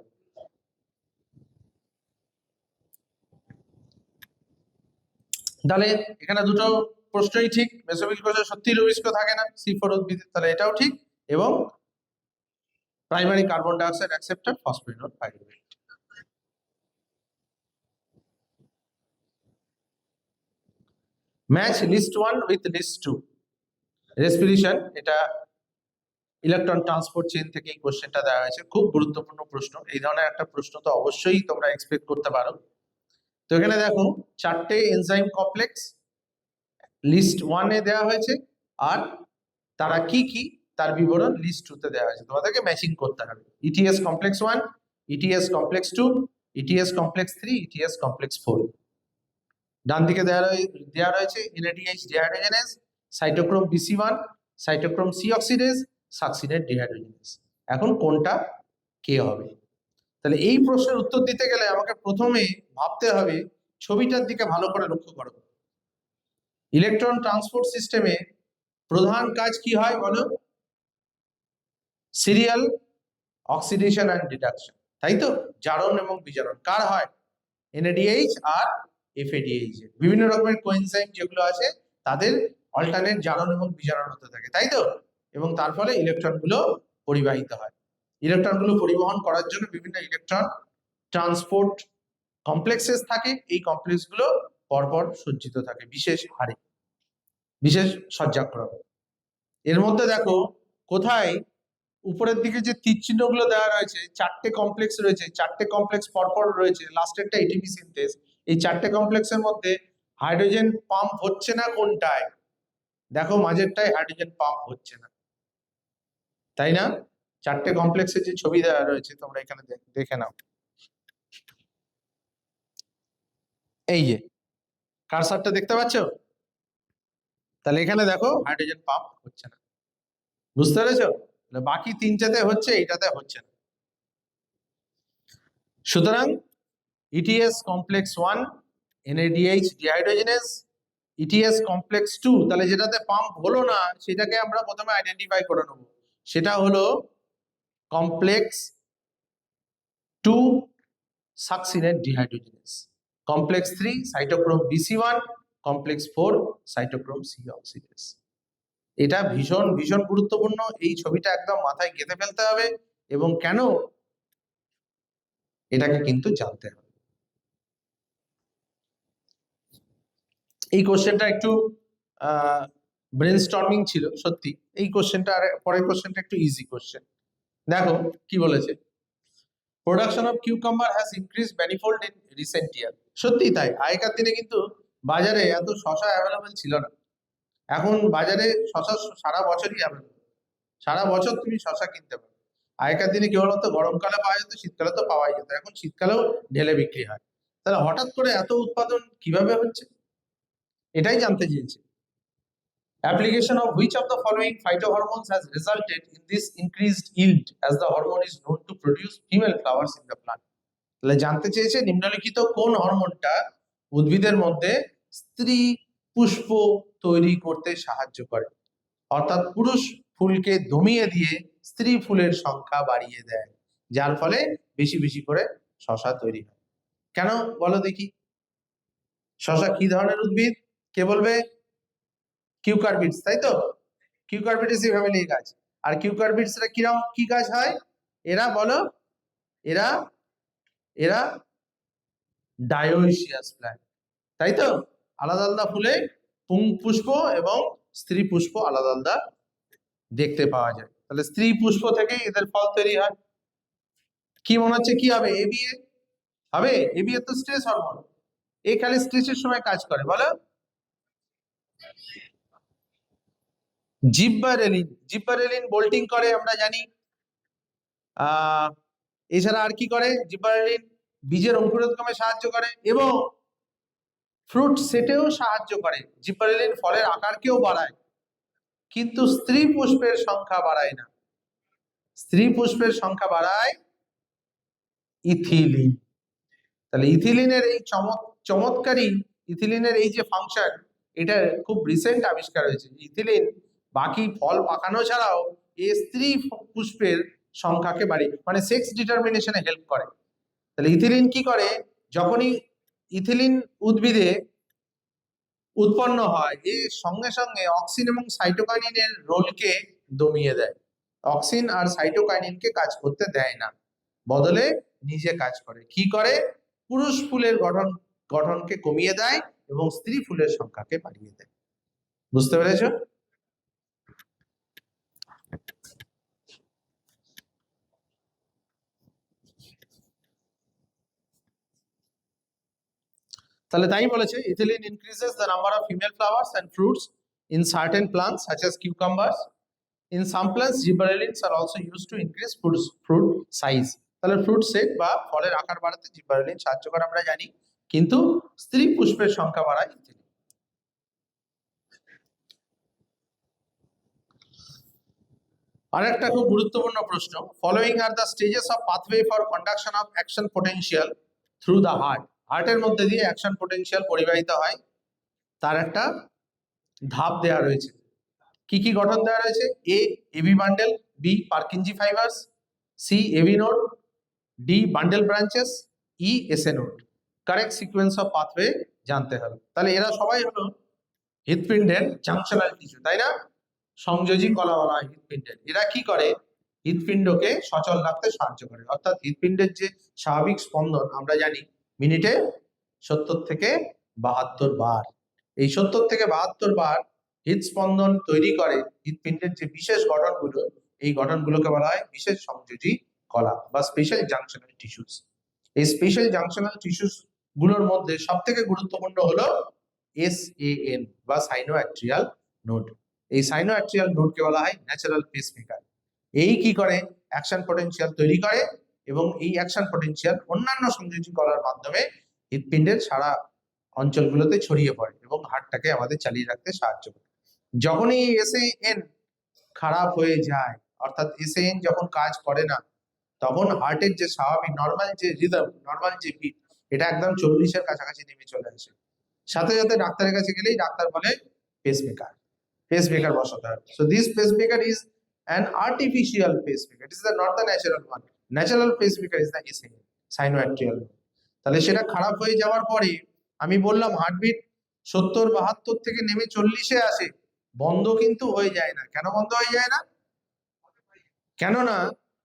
তাহলে এখানে দুটো প্রশ্নই ঠিক। মেসোফিল কোষে সত্যি রুবিস্কো থাকে না C4 উদ্ভিদে, তাহলে এটাও ঠিক। এবং primary carbon dioxide acceptor phosphoenol pyruvate. Match list 1 with list 2। Respiration, এটা ইলেকট্রন ট্রান্সপোর্ট চেইন থেকে এই কোশ্চেনটা দেওয়া হয়েছে, খুব গুরুত্বপূর্ণ প্রশ্ন। এই ধরনের একটা প্রশ্ন তো অবশ্যই তোমরা এক্সপেক্ট করতে পারো। তো এখানে দেখো 4টে এনজাইম কমপ্লেক্স লিস্ট 1 এ দেওয়া হয়েছে, আর তারা কি কি তার বিবরণ লিস্ট 2 তে দেওয়া হয়েছে। তোমাদেরকে ম্যাচিং করতে হবে। ETS complex 1, ETS complex 2, ETS complex 3, ETS complex 4। ডান দিকে দেওয়া রয়েছে NADH dehydrogenase, cytochrome BC1, cytochrome C oxidase, succinate dehydrogenase. এখন কোনটা কে হবে? তাহলে এই প্রশ্নের উত্তর দিতে গেলে আমাকে প্রথমে ভাবতে হবে, ছবিটার দিকে ভালো করে লক্ষ্য করো। ইলেকট্রন ট্রান্সপোর্ট সিস্টেমে প্রধান কাজ কি হয় বলো? সিরিয়াল অক্সিডেশন অ্যান্ড রিডাকশন, তাই তো? জারণ এবং বিজারণ কার হয়? NADH আর FADH এর। বিভিন্ন রকমের কোএনজাইম যেগুলো আছে তাদের অল্টারনেট জারণ এবং বিজারণ হতে থাকে, তাই তো? এবং তার ফলে ইলেকট্রনগুলো পরিবাহিত হয়। ইলেকট্রনগুলো পরিবহন করার জন্য বিভিন্ন ইলেকট্রন ট্রান্সপোর্ট কমপ্লেক্সেস থাকে, এই কমপ্লেক্সগুলো পরপর সজ্জিত থাকে বিশেষ হারে, বিশেষ সজ্জাক্রমে। এর মধ্যে দেখো কোথায় উপরের দিকে যে তীর চিহ্নগুলো দেওয়া রয়েছে, চারটে কমপ্লেক্স রয়েছে, চারটে কমপ্লেক্স পরপর রয়েছে, লাস্টেরটা এটিপি সিনথেস। এই চারটে কমপ্লেক্সের মধ্যে হাইড্রোজেন পাম্প হচ্ছে না কোনটায়? দেখো মাঝেরটায় হাইড্রোজেন পাম্প হচ্ছে না, তাই না? চারটে কমপ্লেক্সের যে ছবি দেওয়া রয়েছে তোমরা এখানে দেখে নাও। এই যে কারসারটা দেখতে পাচ্ছ? তাহলে এখানে দেখো হাইড্রোজেন পাম্প হচ্ছে না, বুঝতে পেরেছো? বাকি তিনটাতে হচ্ছে, এইটাতে হচ্ছে না। সুতরাং ETS complex 1 NADH dehydrogenase, ETS complex 2 তাহলে যেটাতে পাম্প হলো না সেটাকে আমরা প্রথমে আইডেন্টিফাই করে নেব, সেটা হলো complex 2 succinate dehydrogenase, complex 3 cytochrome BC1, complex 4 cytochrome C oxidase. এটা ভীষণ ভীষণ গুরুত্বপূর্ণ, এই ছবিটা একদম মাথায় গেঁথে ফেলতে হবে এবং কেন এটাকে কিন্তু জানতে হবে। এই কোশ্চেনটা একটু ব্রেনস্টর্মিং ছিল সত্যি। এই কোশ্চেনটা আর পরের কোশ্চেনটা একটু ইজি কোশ্চেন। দেখো কি বলেছে, production of cucumber has increase manifold in recent year. সত্যি তাই, আগেকার দিনে কিন্তু বাজারে এত শশা অ্যাভেলেবেল ছিল না, এখন বাজারে শশা সারা বছরই অ্যাভেলেবেল, সারা বছর তুমি শশা কিনতে পারো। আগেকার দিনে কি বলতো, গরমকালে পাওয়া যেত, শীতকালে তো পাওয়াই যেত, এখন শীতকালেও ঢেলে বিক্রি হয়। তাহলে হঠাৎ করে এত উৎপাদন কিভাবে হচ্ছে, এটাই জানতে চেয়েছে। Application of which of the following phytohormones has resulted in this increased yield as the hormone is known to produce female flowers in the plant? তাহলে জানতে চেয়েছে নিম্নলিখিত কোন হরমোনটা উদ্ভিদের মধ্যে স্ত্রী পুষ্প তৈরি করতে সাহায্য করে, অর্থাৎ পুরুষ ফুলকে দমিয়ে দিয়ে স্ত্রী ফুলের সংখ্যা বাড়িয়ে দেয়, যার ফলে বেশি বেশি করে শশা তৈরি হয়। কেন বলো দেখি? শশা কি ধরনের উদ্ভিদ? কে বলবে? কিউকারবিটস, তাই তো? কিউকারবিটেসি ফ্যামিলির গাছ। আর কিউকারবিটসরা কিরকম কি গাছ হয়? এরা বলো, এরা এরা ডায়োইশিয়াস প্ল্যান্ট, তাই তো? আলাদা আলাদা ফুলে পুংপুষ্প এবং স্ত্রী পুষ্প আলাদা আলাদা দেখতে পাওয়া যায়। তাহলে স্ত্রী পুষ্প থেকে এদের ফল তৈরি হয়। কি মনে হচ্ছে কি হবে? ABA হবে? ABA তো স্ট্রেস হরমোন, এ খালি স্ট্রেসের সময় কাজ করে, বলো? জিব্বারেলিন, জিব্বারেলিন বোল্টিং করে আমরা জানি। এছাড়া আর কি করে? জিব্বারেলিন বীজের অঙ্কুরোদ্গমে সাহায্য করে এবং ফ্রুট সেটেও সাহায্য করে। জিব্বারেলিন ফলের আকারকেও বাড়ায়, কিন্তু স্ত্রী পুষ্পের সংখ্যা বাড়ায় না। স্ত্রী পুষ্পের সংখ্যা বাড়ায় ইথিলিন। তাহলে ইথিলিনের এই চমৎকারী ইথিলিনের এই যে ফাংশন, এটা খুব রিসেন্ট আবিষ্কার হয়েছে। ইথিলিন বাকি ফল পাকানো ছাড়াও এই স্ত্রী পুষ্পের সংখ্যাকে বাড়িয়ে, মানে সেক্স ডিটারমিনেশনে হেল্প করে। তাহলে ইথিলিন কি করে? যখনই ইথিলিন উদ্ভিদে উৎপন্ন হয়, এর সঙ্গে সঙ্গে অক্সিন এবং সাইটোকাইনিনের রোলকে দমিয়ে দেয়। অক্সিন আর সাইটোকাইনিনকে কাজ করতে দেয় না, বদলে নিজে কাজ করে। কি করে? পুরুষ ফুলের গঠনকে কমিয়ে দেয় এবং স্ত্রী ফুলের সংখ্যাকে বাড়িয়ে দেয়। বুঝতে পেরেছো? তাহলে তাই বলেছে, ethylene increases the number of female flowers and fruits in certain plants such as cucumbers. In some plants, gibberellins are also used to increase fruit size. তাহলে ফ্রুট সেট বা ফলের আকার বাড়াতে জিব্বারেলিন সাহায্য করে আমরা জানি, কিন্তু স্ত্রী পুষ্পের সংখ্যা বাড়ায় ইথিলিন। আরেকটা খুব গুরুত্বপূর্ণ প্রশ্ন, following are the stages of pathway for conduction of action potential through the heart. হার্টের মধ্যে দিয়ে অ্যাকশন পোটেনশিয়াল পরিবাহিত হয়, তার একটা ধাপ দেওয়া রয়েছে। কি কি গঠন দেওয়া রয়েছে? A, AB bundle, B Purkinje fibers, C AV node, D bundle branches, E SA node. Correct sequence of pathway জানতে হবে। তাহলে এরা সবাই হলো হৃৎপিণ্ডের জাংশনাল টিস্যু, তাই না? সংযোজী কলা বলা হয় হৃৎপিণ্ডের। এরা কি করে? হৃৎপিণ্ডকে সচল রাখতে সাহায্য করে। অর্থাৎ হৃৎপিণ্ডের যে স্বাভাবিক স্পন্দন আমরা জানি মিনিটে 70 থেকে 72 বার। এই 70 থেকে 72 বার হৃদস্পন্দন তৈরি করে হৃৎপিণ্ডের যে বিশেষ গঠনগুলো, এই গঠনগুলোকে বলা হয় বিশেষ সংযোজী কলা বা স্পেশাল জাংশনাল টিস্যুস। এই স্পেশাল জাংশনাল টিস্যুস গুলোর মধ্যে সবথেকে গুরুত্বপূর্ণ হলো SAN বা সাইনোঅ্যাট্রিয়াল নোড। এই সাইনোঅ্যাট্রিয়াল নোডকে বলা হয় ন্যাচারাল পেসমেকার। এই কি করে? অ্যাকশন পটেনশিয়াল তৈরি করে এবং এই অ্যাকশন পটেনশিয়াল অন্যান্য সংযোজী কলার মাধ্যমে হৃৎপিণ্ডের সারা অঞ্চলগুলোতে ছড়িয়ে পড়ে এবং হার্টটাকে আমাদের চালিয়ে রাখতে সাহায্য করে। যখনই SAN খারাপ হয়ে যায়, অর্থাৎ SAN যখন কাজ করে না, তখন হার্টের যে স্বাভাবিক নর্মাল যে রিদম, নর্মাল যে বিট, এটা একদম 40-এর কাছাকাছি নেমে চলে আসে। সাথে সাথে ডাক্তারের কাছে গেলেই ডাক্তার বলে পেসমেকার বসাতে হবে। So this pacemaker is an artificial pacemaker. It is not the natural one. Natural pacemaker is the SAN, sinoatrial. তাহলে সেটা খারাপ হয়ে যাওয়ার পরে আমি বললাম হার্টবিট 70-72 থেকে নেমে 40-এ আসে, বন্ধ কিন্তু হয়ে যায় না। কেন বন্ধ হয়ে যায় না? কেননা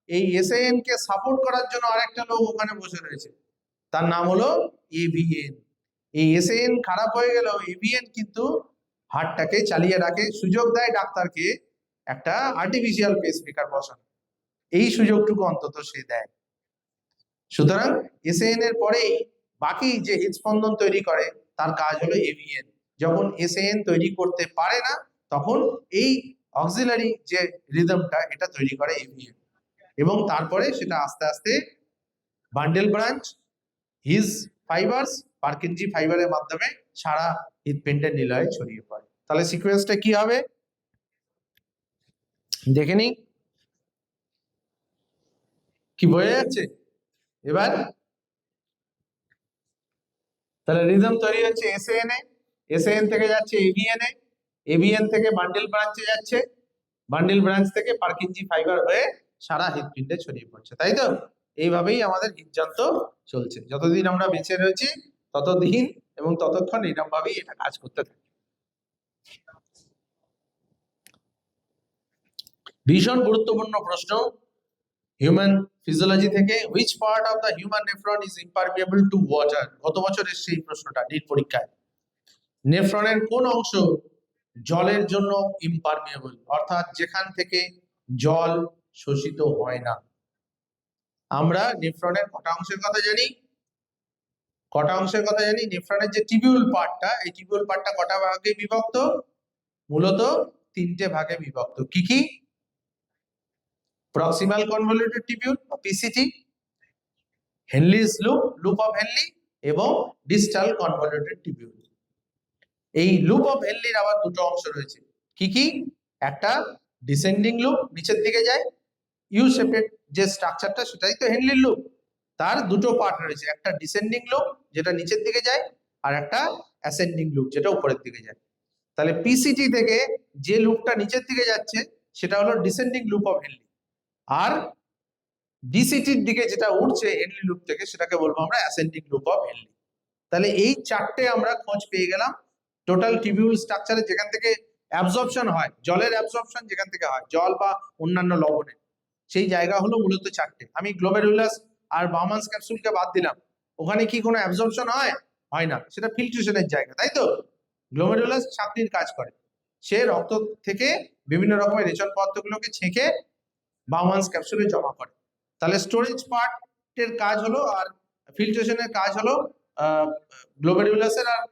এই SAN কে সাপোর্ট করার জন্য আরেকটা লোক ওখানে বসে রয়েছে, তার নাম হলো AVN। এই SAN খারাপ হয়ে গেল, AVN কিন্তু হার্টটাকে চালিয়ে রাখে, সুযোগ দেয় ডাক্তারকে একটা আর্টিফিশিয়াল পেসমেকার বসানো। এই সুযোগটুকু অন্তত সে দেয়। সুতরাং SAN এর পরেই বাকি যে হৃদস্পন্দন তৈরি করে তার কাজ হলো AVN। যখন SAN তৈরি করতে পারে না, তখন এই অক্সিলারি যে রিদমটা এটা তৈরি করে AVN, এবং তারপরে সেটা আস্তে আস্তে bundle branch, his fibres, Purkinje ফাইবারের মাধ্যমে সারা হৃৎপিণ্ডের নিলয়ে ছড়িয়ে পড়ে। তাহলে সিকোয়েন্সটা কি হবে দেখে নি, কি বোঝা যাচ্ছে এবার? তাহলে রিদম তৈরি হচ্ছে SAN এ, SAN থেকে যাচ্ছে AVN এ, AVN থেকে বান্ডেল ব্রাঞ্চে যাচ্ছে, বান্ডেল ব্রাঞ্চ থেকে পার্কিনজি ফাইবার হয়ে সারা হৃৎপিণ্ডে ছড়িয়ে পড়ছে, তাই তো? এইভাবেই আমাদের হৃদযন্ত্র চলছে। যতদিন আমরা বেঁচে রয়েছি ততদিন এবং ততক্ষণ এরকম ভাবেই এটা কাজ করতে থাকে। ভীষণ গুরুত্বপূর্ণ প্রশ্ন হিউম্যান ফিজিওলজি থেকে, which part of the human nephron is impermeable to water? গত বছর এসেছে এই প্রশ্নটা নিট পরীক্ষায়। নেফ্রনের কোন অংশ জলের জন্য ইম্পারমিয়েবল, অর্থাৎ যেখান থেকে জল শোষিত হয় না? আমরা নেফ্রনের কটা অংশের কথা জানি? নেফ্রনের যে টিবিউল পার্টটা, এই টিবিউল পার্টটা কটা ভাগে বিভক্ত? মূলত 3টে ভাগে বিভক্ত। কি কি? প্রক্সিমাল কনভলিউটেড টিবিউল বা PCT, হেনলিস লুপ অফ হেনলি, এবং ডিস্টাল কনভলিউটেড টিবিউল। এই লুপ অফ হেনলির আবার দুটো অংশ রয়েছে। কি কি? একটা ডিসেন্ডিং লুপ, নিচের দিকে যায়, ইউ শেপের যে স্ট্রাকচারটা সেটাই তো হেনলির লুপ। তার দুটো পার্ট রয়েছে, একটা ডিসেন্ডিং লুপ যেটা নিচের দিকে যায়, আর একটা অ্যাসেন্ডিং লুপ যেটা উপরের দিকে যায়। তাহলে PCT থেকে যে লুপটা নিচের দিকে যাচ্ছে সেটা হলো ডিসেন্ডিং লুপ অফ হেনলি, আর DCTর দিকে যেটা উঠছে হেনলি লুপ থেকে সেটাকে বলবো আমরা অ্যাসেন্ডিং লুপ অফ হেনলি। তাহলে এই চারটে আমরা খোঁজ পেয়ে গেলাম টোটাল টিবিউল স্ট্রাকচারে, যেখান থেকে অ্যাবজর্পশন হয়, জলের অ্যাবজর্পশন যেখান থেকে হয়, জল বা অন্যান্য লবণে, সেই জায়গা হলো মূলত চারটে। আমি গ্লোমেরুলাস আর বাউমান্স ক্যাপসুলকে বাদ দিলাম, ওখানে কি কোনো অ্যাবজর্পশন হয়? হয় না, সেটা ফিল্ট্রেশনের জায়গা, তাই তো? গ্লোমেরুলাস ছাঁকনির কাজ করে, সে রক্ত থেকে বিভিন্ন রকমের রেচন পদার্থগুলোকে ছেঁকে বাউমান্স ক্যাপসুলে জমা করে। তাহলে স্টোরেজ পার্টের কাজ হলো, আর ফিল্ট্রেশনের কাজ হলো গ্লোমেরুলাসের আর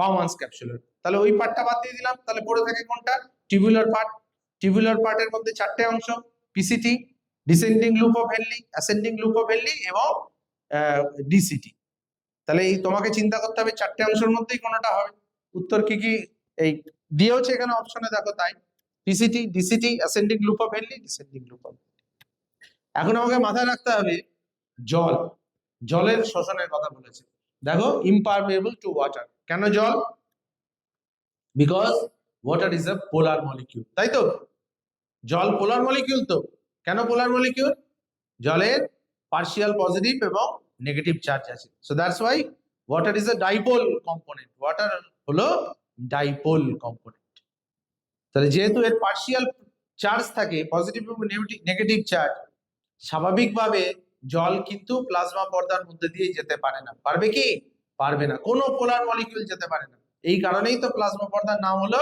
বাউমান্স ক্যাপসুলের। তাহলে ওই পার্টটা বাদ দিয়ে দিলাম, তাহলে পড়ে থাকে কোনটা? Tubular part. টিবিউলার পার্টের মধ্যে চারটে অংশ, PCT, descending loop of Henle, ascending loop of Henle এবং DCT। তাহলে এই তোমাকে চিন্তা করতে হবে চারটে অংশের মধ্যেই কোনটা হবে। উত্তর কি কি এই দিয়েওছে এখানে অপশনে, দেখো তাই, PCT, DCT, ascending loop of Henle, descending loop of. এখন আমাকে মাথায় রাখতে হবে জলের শোষণের কথা বলেছে। দেখো ইম্পারমেবল টু ওয়াটার, কেন জল? Because water is a polar molecule, তাই তো? জল পোলার মলিকিউল, তো কেন পোলার মলিকিউল? জলের পার্শিয়াল পজিটিভ এবং নেগেটিভ চার্জ আছে। So that's why water is a dipole component. Water হলো ডাইপোল কম্পোনেন্ট। তাহলে যেহেতু এর পার্শিয়াল চার্জ থাকে, পজিটিভ এবং নেগেটিভ চার্জ, স্বাভাবিকভাবে জল কিন্তু প্লাজমা পর্দার মধ্যে দিয়ে যেতে পারে না। পারবে কি? পারবে না। কোনো পোলার মলিকিউল যেতে পারে না। এই কারণেই তো প্লাজমা পর্দার নাম হলো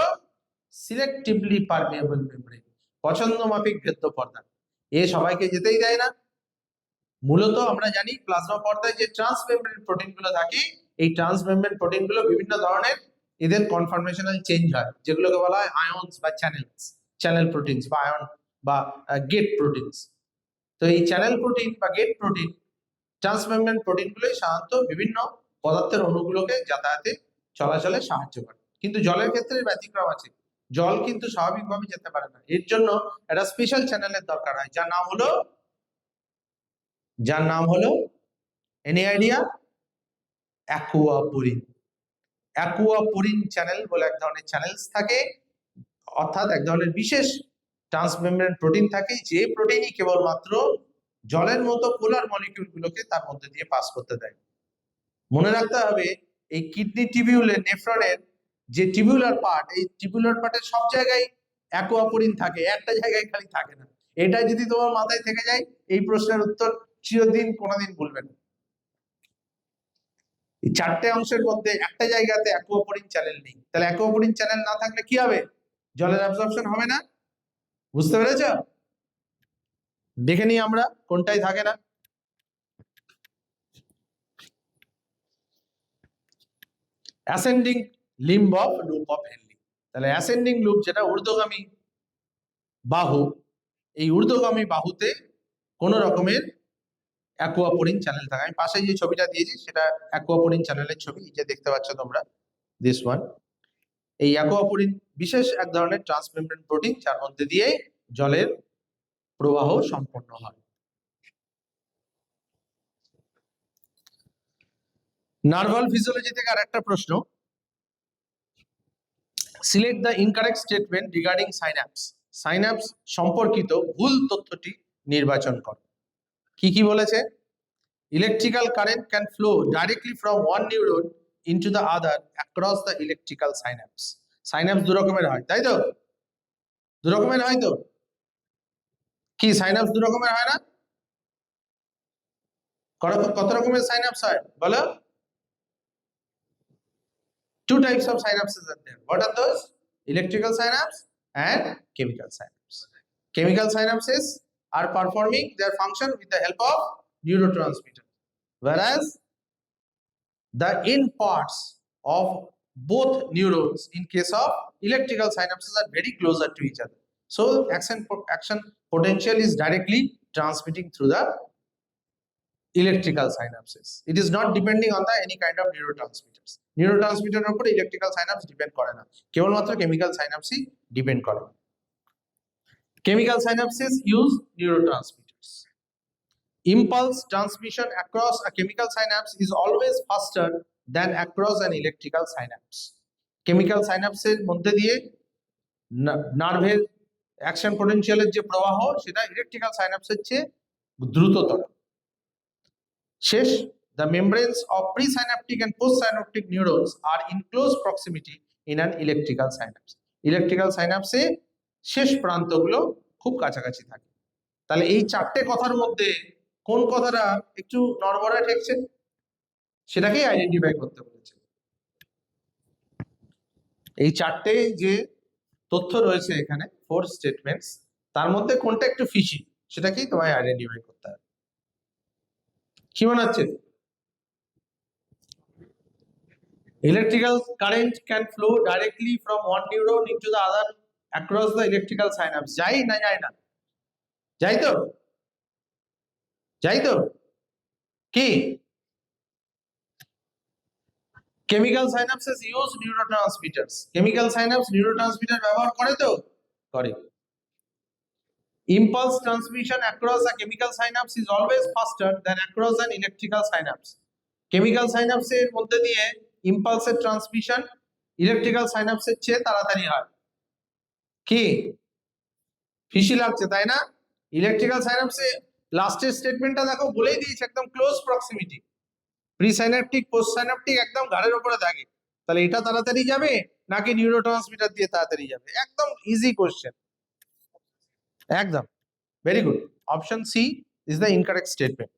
সিলেক্টিভলি পারমিয়েবল মেমব্রেন, পছন্দ মাফিক ভেদ্য পর্দা। এ সবাইকে যেতেই দেয় না। মূলত আমরা জানি প্লাজমা পর্দায় যে ট্রান্সমেমব্রেন প্রোটিন গুলো থাকে, এই ট্রান্সমেমব্রেন প্রোটিন গুলো বিভিন্ন ধরনের এদের কনফরমেশনাল চেঞ্জ হয়, যেগুলোকে বলা হয় আয়নস বা চ্যানেল প্রোটিনস বা আয়ন বা গেট প্রোটিনস। তো এই চ্যানেল প্রোটিন বা গেট প্রোটিন, ট্রান্সমেমব্রেন প্রোটিন গুলোই সাধারণত বিভিন্ন পদার্থের অণুগুলোকে যাতায়াতে চলাচলে সাহায্য করে। কিন্তু জলের ক্ষেত্রে ব্যতিক্রম আছে। জল কিন্তু স্বাভাবিকভাবে যেতে পারে না। এর জন্য একটা স্পেশাল চ্যানেলের দরকার হয়, যার নাম হলো এনি আইডিয়া? অ্যাকুয়াপোরিন। অ্যাকুয়াপোরিন চ্যানেল বলে এক ধরনের চ্যানেলস থাকে, অর্থাৎ এক ধরনের বিশেষ ট্রান্সমেমব্রেন প্রোটিন থাকে, যে প্রোটিনই কেবলমাত্র জলের মতো পোলার মলিকিউল গুলোকে তার মধ্যে দিয়ে পাস করতে দেয়। মনে রাখতে হবে, এই কিডনি টিবিউলের নেফ্রনের যে টিবিউলার পার্ট, এই টিবিউলার পার্টের সব জায়গায় অ্যাকুয়াপোরিন থাকে, একটা জায়গায় খালি থাকে না। এটা যদি তোমার মাথায় থেকে যায়, এই প্রশ্নের উত্তর চিরদিন কোনোদিন ভুলবে না। এই চারটে অংশের মধ্যে একটা জায়গাতে অ্যাকুয়াপোরিন চ্যানেল নেই। তাহলে অ্যাকুয়াপোরিন চ্যানেল না থাকলে কি হবে? জলের অ্যাবজর্পশন হবে না। বুঝতে পেরেছ? দেখে নিই আমরা কোনটাই থাকে না। Ascending limb of loop of Henle. তাহলে অ্যাসেন্ডিং লুপ যেটা ঊর্ধ্বগামী বাহু, এই ঊর্ধ্বগামী বাহুতে কোন রকমের অ্যাকুয়াপোরিন চ্যানেল থাকে। আমি পাশে যে ছবিটা দিয়েছি সেটা অ্যাকুয়াপোরিন চ্যানেলের ছবি, যে দেখতে পাচ্ছ তোমরা, দিস ওয়ান। এই অ্যাকুয়াপোরিন বিশেষ এক ধরনের ট্রান্সমেমব্রেন প্রোটিন, যার মধ্যে দিয়ে জলের প্রবাহ সম্পন্ন হয়। নার্ভাল ফিজিওলজি থেকে আরেকটা প্রশ্ন, select the incorrect statement regarding synapse. Synapse সম্পর্কিত ভুল তথ্যটি নির্বাচন করো। কি বলেছে? Electrical current can flow directly from one neuron into the other across the electrical synapse. Synapse দু রকমের হয়, তাই তো? দু রকমের হয় তো? কি সাইন্যাপস দু রকমের হয় না? কত রকমের সাইন্যাপস হয় বলো? Two types of synapses are there. What are those? Electrical synapse and chemical synapse. Chemical synapses are performing their function with the help of neurotransmitter, whereas the end parts of both neurons in case of electrical synapses are very closer to each other. So action potential is directly transmitting through the electrical synapses. It is not depending on the any kind of neurotransmitters. Neurotransmitter উপর electrical synapse depend করে না, কেবলমাত্র chemical synapse depend করে। Chemical synapses use neurotransmitters. Impulse transmission across a chemical synapse is always faster than across an electrical synapse. Chemical synapse এর মধ্যে দিয়ে নার্ভের action পোটেনশিয়ালের যে প্রবাহ, সেটা ইলেকট্রিক্যাল সাইন্যাপসের চেয়ে দ্রুততর। শেষ, the membranes of presynaptic and postsynaptic neurons are in close proximity in an electrical synapse. Electrical synapse এ শেষ প্রান্তগুলো খুব কাছাকাছি থাকে। তাহলে এই চারটে কথার মধ্যে কোন কথাটা একটু নড়বড়ে ঠেকছে, সেটাকেই আইডেন্টিফাই করতে বলেছে। এই চারটে যে তথ্য রয়েছে এখানে, 4 স্টেটমেন্টস, তার মধ্যে কোনটা একটু ফিশি, সেটাকেই তোমায় আইডেন্টিফাই করতে হবে। কি মনে হচ্ছে? Electrical current can flow directly from one neuron into the other across the electrical synapse. যাই না যায় না? যাই তো? যাই তো? কি? Chemical synapses use neurotransmitters. Chemical synapse neurotransmitter ব্যবহার করে তো? করে। Impulse transmission across a chemical synapse is always faster than across an electrical synapse. Chemical synapse এর মধ্যে দিয়ে ইম্পালসের ট্রান্সমিশন ইলেকট্রিক্যাল সাইন্যাপসের চেয়ে তাড়াতাড়ি হয়। কি ফিশি লাগছে, তাই না? ইলেকট্রিক্যাল সাইনাপসে লাস্টের স্টেটমেন্টটা দেখো বলেই দিয়েছে একদম close proximity, pre synaptic post synaptic একদম ঘাড়ের উপরে থাকে। তাহলে এটা তাড়াতাড়ি যাবে নাকি নিউরোট্রান্সমিটার দিয়ে তাড়াতাড়ি যাবে? একদম ইজি কোশ্চেন, একদম very good. Option C is the incorrect statement.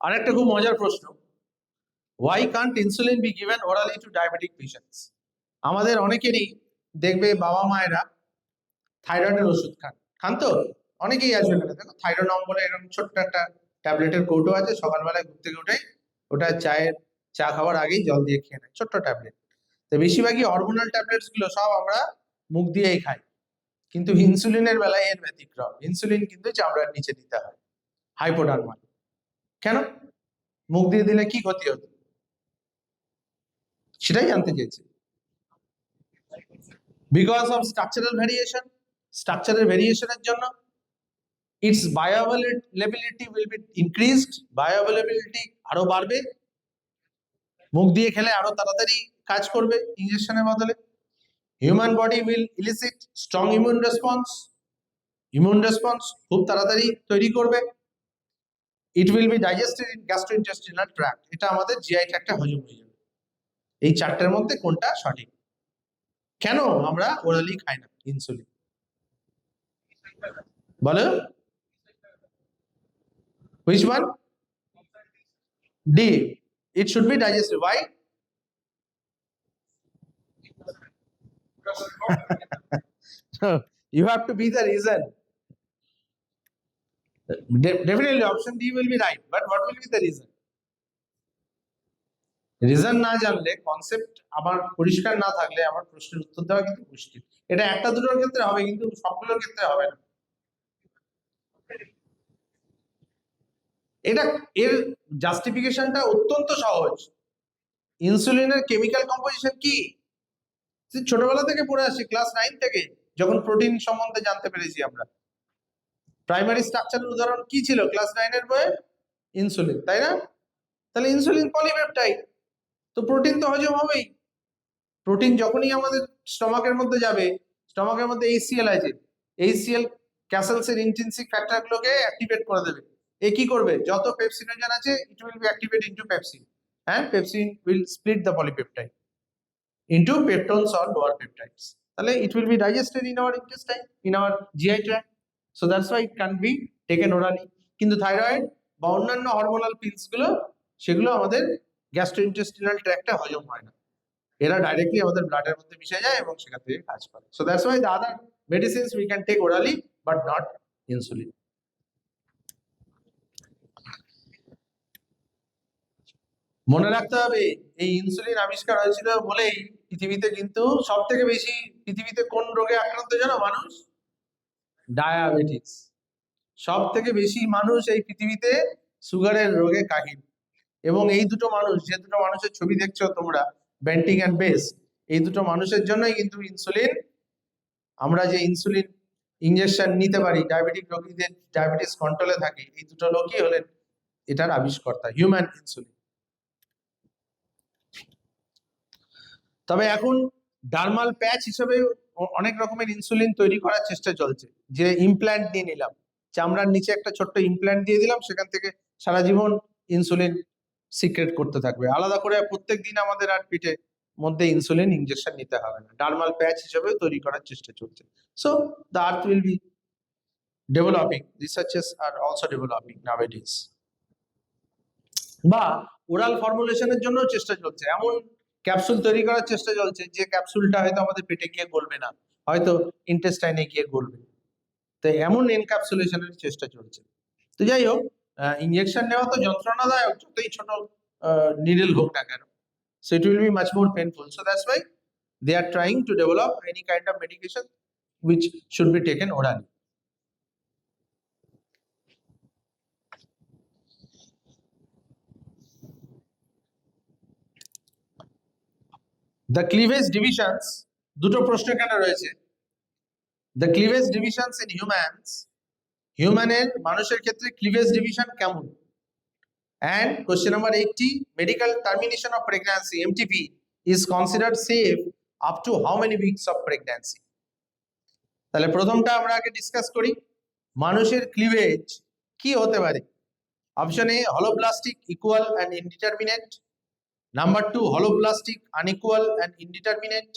আরেকটা খুব মজার প্রশ্ন, why can't insulin be given orally to diabetic patients? আমাদের অনেকেরই দেখবে বাবা মায়েরা থাইরয়েডের ওষুধ খান তো, অনেকেই আসবে এখানে, দেখো থাইরোনম বলে এরকম ছোট্ট একটা ট্যাবলেটের কৌটো আছে, সকালবেলায় ঘুম থেকে উঠে ওটা চা খাওয়ার আগেই জল দিয়ে খেয়ে নেয়, ছোট্ট ট্যাবলেট। তো বেশিরভাগই হরমোনাল ট্যাবলেটস গুলো সব আমরা মুখ দিয়েই খাই, কিন্তু ইনসুলিনের বেলায় এর ব্যতিক্রম। ইনসুলিন কিন্তু চামড়ার নিচে দিতে হয়, হাইপোডার্মাল। কেন? মুখ দিয়ে দিলে কি ক্ষতি হতো সেটাই জানতে চেয়েছি। বিকজ অফ স্ট্রাকচারাল ভেরিয়েশন, স্ট্রাকচারের ভেরিয়েশনের জন্য it's bioavailability will be increased, bioavailability আরো বাড়বে, মুখ দিয়ে খেলে আরো তাড়াতাড়ি কাজ করবে ইনজেকশনের বদলে। Human body will illicit strong immune response খুব তাড়াতাড়ি তৈরি করবে। It will be digested in gastrointestinal tract, এটা আমাদের জিআই ট্র্যাক্টে হজম হয়ে যাবে। এই চারটের মধ্যে কোনটা সঠিক? কেন আমরা ওরালি খাই না ইনসুলিন? বলো, which one? D, it should be digested. Why? You have to be the reason. Definitely option D will be right, but what will be the reason? Reason না জানলে, কনসেপ্ট আমার পরিষ্কার না থাকলে আমার প্রশ্নের উত্তর দেওয়া কিন্তু মুশকিল। এটা একটা দুটোর ক্ষেত্রে হবে, কিন্তু সবগুলোর ক্ষেত্রে হবে না। এটা এর জাস্টিফিকেশনটা অত্যন্ত সহজ। ইনসুলিনের কেমিক্যাল কম্পোজিশন কি ছোটবেলা থেকে পড়ে আসি, ক্লাস 9 থেকে, যখন প্রোটিন সম্বন্ধে জানতে পেরেছি আমরা। প্রাইমারি স্ট্রাকচারের উদাহরণ কি ছিল ক্লাস 9 এর বইয়ে? ইনসুলিন, তাই না? তাহলে ইনসুলিন পলিপেপটাইড, তো প্রোটিন তো হজম হবেই। প্রোটিন যখনই আমাদের স্টমাকের মধ্যে যাবে, স্টমাকের মধ্যে এইচসিএল আছে, এইচসিএল ক্যাসেলস এর ইন্ট্রিনসিক ফ্যাক্টরগুলোকে অ্যাক্টিভেট করে দেবে। এ কি করবে? যত পেপসিনোজেন আছে it will be activate into pepsin, and pepsin will split the polypeptide into peptones or lower peptides. তাহলে it will be digested in our intestine, in our GI tract, so that's why it can be taken orally. কিন্তু thyroid বা অন্যান্য hormonal pills গুলো, সেগুলো আমাদের gastrointestinal ট্র্যাক্টে হজম হয় না, এরা ডাইরেক্টলি আমাদের ব্লাডের মধ্যে মিশে যায় এবং সেখান থেকে কাজ করে। So that's why the other medicines we can take orally but not insulin. মনে রাখতে হবে, এই ইনসুলিন আবিষ্কার হয়েছিল বলেই পৃথিবীতে কিন্তু সব থেকে বেশি পৃথিবীতে কোন রোগে আক্রান্ত জানো মানুষ? ডায়াবেটিস। সব থেকে বেশি মানুষ এই পৃথিবীতে সুগারের রোগে কাহিল। এবং এই দুটো মানুষ, যে দুটো মানুষের ছবি দেখছো তোমরা, বেন্টিং অ্যান্ড বেস, এই দুটো মানুষের জন্যই কিন্তু ইনসুলিন, আমরা যে ইনসুলিন ইনজেকশন নিতে পারি ডায়াবেটিক রোগীদের ডায়াবেটিস কন্ট্রোলে থাকে, এই দুটো লোকই হলেন এটার আবিষ্কর্তা, হিউম্যান ইনসুলিন। তবে এখন ডার্মাল প্যাচ হিসেবে অনেক রকমের ইনসুলিন তৈরি করার চেষ্টা চলছে, যে ইমপ্ল্যান্ট দিয়ে নিলাম, চামড়ার নিচে একটা ছোট্ট ইমপ্ল্যান্ট দিয়ে দিলাম, সেখান থেকে সারা জীবন ইনসুলিন সিক্রেট করতে থাকবে, আলাদা করে প্রত্যেক দিন আমাদের আর পিঠে মধ্যে ইনসুলিন ইনজেকশন নিতে হবে না, ডার্মাল প্যাচ হিসেবে তৈরি করার চেষ্টা চলছে। So the earth will be developing, researches are also developing nowadays. বা ওরাল ফর্মুলেশনের জন্য চেষ্টা চলছে, এমন ক্যাপসুল তৈরি করার চেষ্টা চলছে যে ক্যাপসুলটা হয়তো আমাদের পেটে গিয়ে গলবে না, হয়তো ইন্টেস্টাইনে গিয়ে গলবে, তো এমন এনক্যাপসুলেশনের চেষ্টা চলছে। তো যাই হোক, ইনজেকশন নেওয়া তো যন্ত্রণাদায়ক, যতই ছোট নিডল হোক না কেন, so it will be much more painful, so that's why they are trying to develop any kind of medication which should be taken orally. The cleavage divisions, দুটো প্রশ্ন এখানে রয়েছে। The cleavage divisions in humans, হিউম্যানের মানুষের ক্ষেত্রে cleavage division কেমন? And question number 80, medical termination of pregnancy, MTP, is considered safe up to how many weeks of pregnancy. তাহলে প্রথমটা আমরা আগে ডিসকাস করি, মানুষের ক্লিভেজ কি হতে পারে। Option A holoblastic equal and indeterminate, number 2 holoblastic unequal and indeterminate,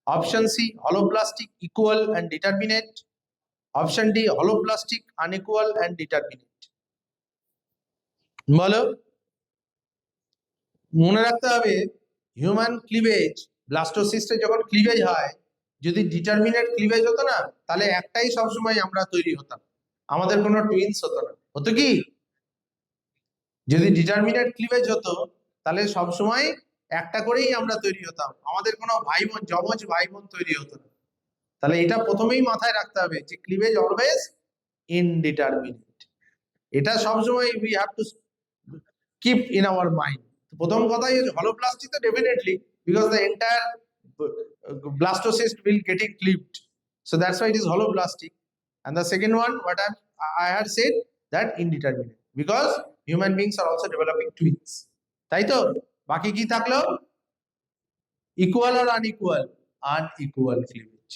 option C holoblastic equal and determinate, option D holoblastic unequal and determinate. বলো, মনে রাখতে হবে হিউম্যান ক্লিভেজ, ব্লাস্টোসিস্টে যখন ক্লিভেজ হয়, যদি ডিটারমিনেট ক্লিভেজ হতো না, তাহলে একটাই সবসময় আমরা তৈরি হতাম, আমাদের কোনো টুইন্স হতো না। হতো কি? যদি ডিটারমিনেট ক্লিভেজ হতো তাহলে সবসময় একটা করেই আমরা তৈরি হতাম, আমাদের কোনো ভাই বোন, যমজ ভাই বোন তৈরি হতো না। তাহলে এটা প্রথমেই মাথায় রাখতে হবে যে ক্লিভেজ অলওয়েজ ইনডিটারমিনেট, এটা সবসময় we have to keep in our mind. প্রথম কথাই হলোপ্লাস্টিক তো definitely, because the entire blastocyst will getting clipped, so that's why it is holoblastic. And the second one, what I had said, that indeterminate, because human beings are also developing twins. তাই তো? বাকি কি থাকলো? Equal আর unequal? Unequal cleavage.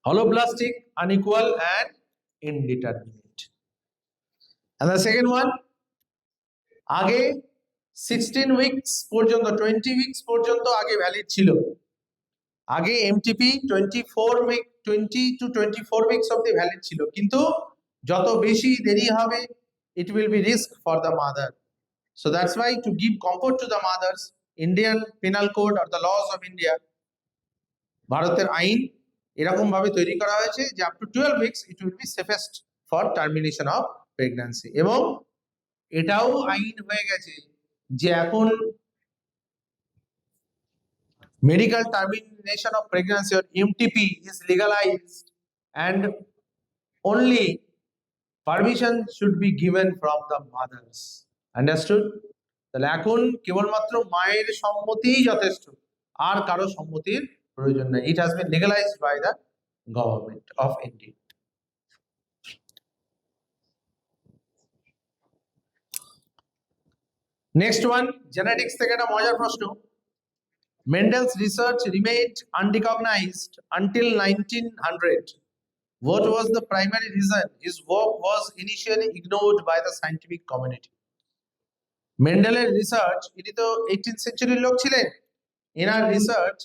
holoblastic, unequal and indeterminate. And the second one, আগে 16 weeks পর্যন্ত, 20 weeks পর্যন্ত আগে ভ্যালিড ছিল। আগে এমটিপি 20 to 24 উইকস অবধি ভ্যালিড ছিল, কিন্তু যত বেশি দেরি হবে, it will be risk for the mother. So that's why, to give comfort to the mothers, Indian Penal Code or the laws of India, ভারতের আইন এরকম ভাবে তৈরি করা হয়েছে যে up to 12 weeks it will be safest for termination of pregnancy। এবং এটাও আইন হয়ে গেছে যে এখন medical termination of pregnancy or MTP is legalized, and only permission should be given from the mothers. Understood? তাহলে এখন কেবলমাত্র মায়ের সম্মতিই যথেষ্ট, আর কারো সম্মতির প্রয়োজন নেই। It has been legalized by the government of India. Next one, genetics থেকে একটা মজার প্রশ্ন। Mendel's research remained unrecognized until 1900. What was the primary reason his work was initially ignored by the scientific community? মেন্ডেলের research, ইনি তো 18th সেঞ্চুরির লোক ছিলেন, এনার রিসার্চ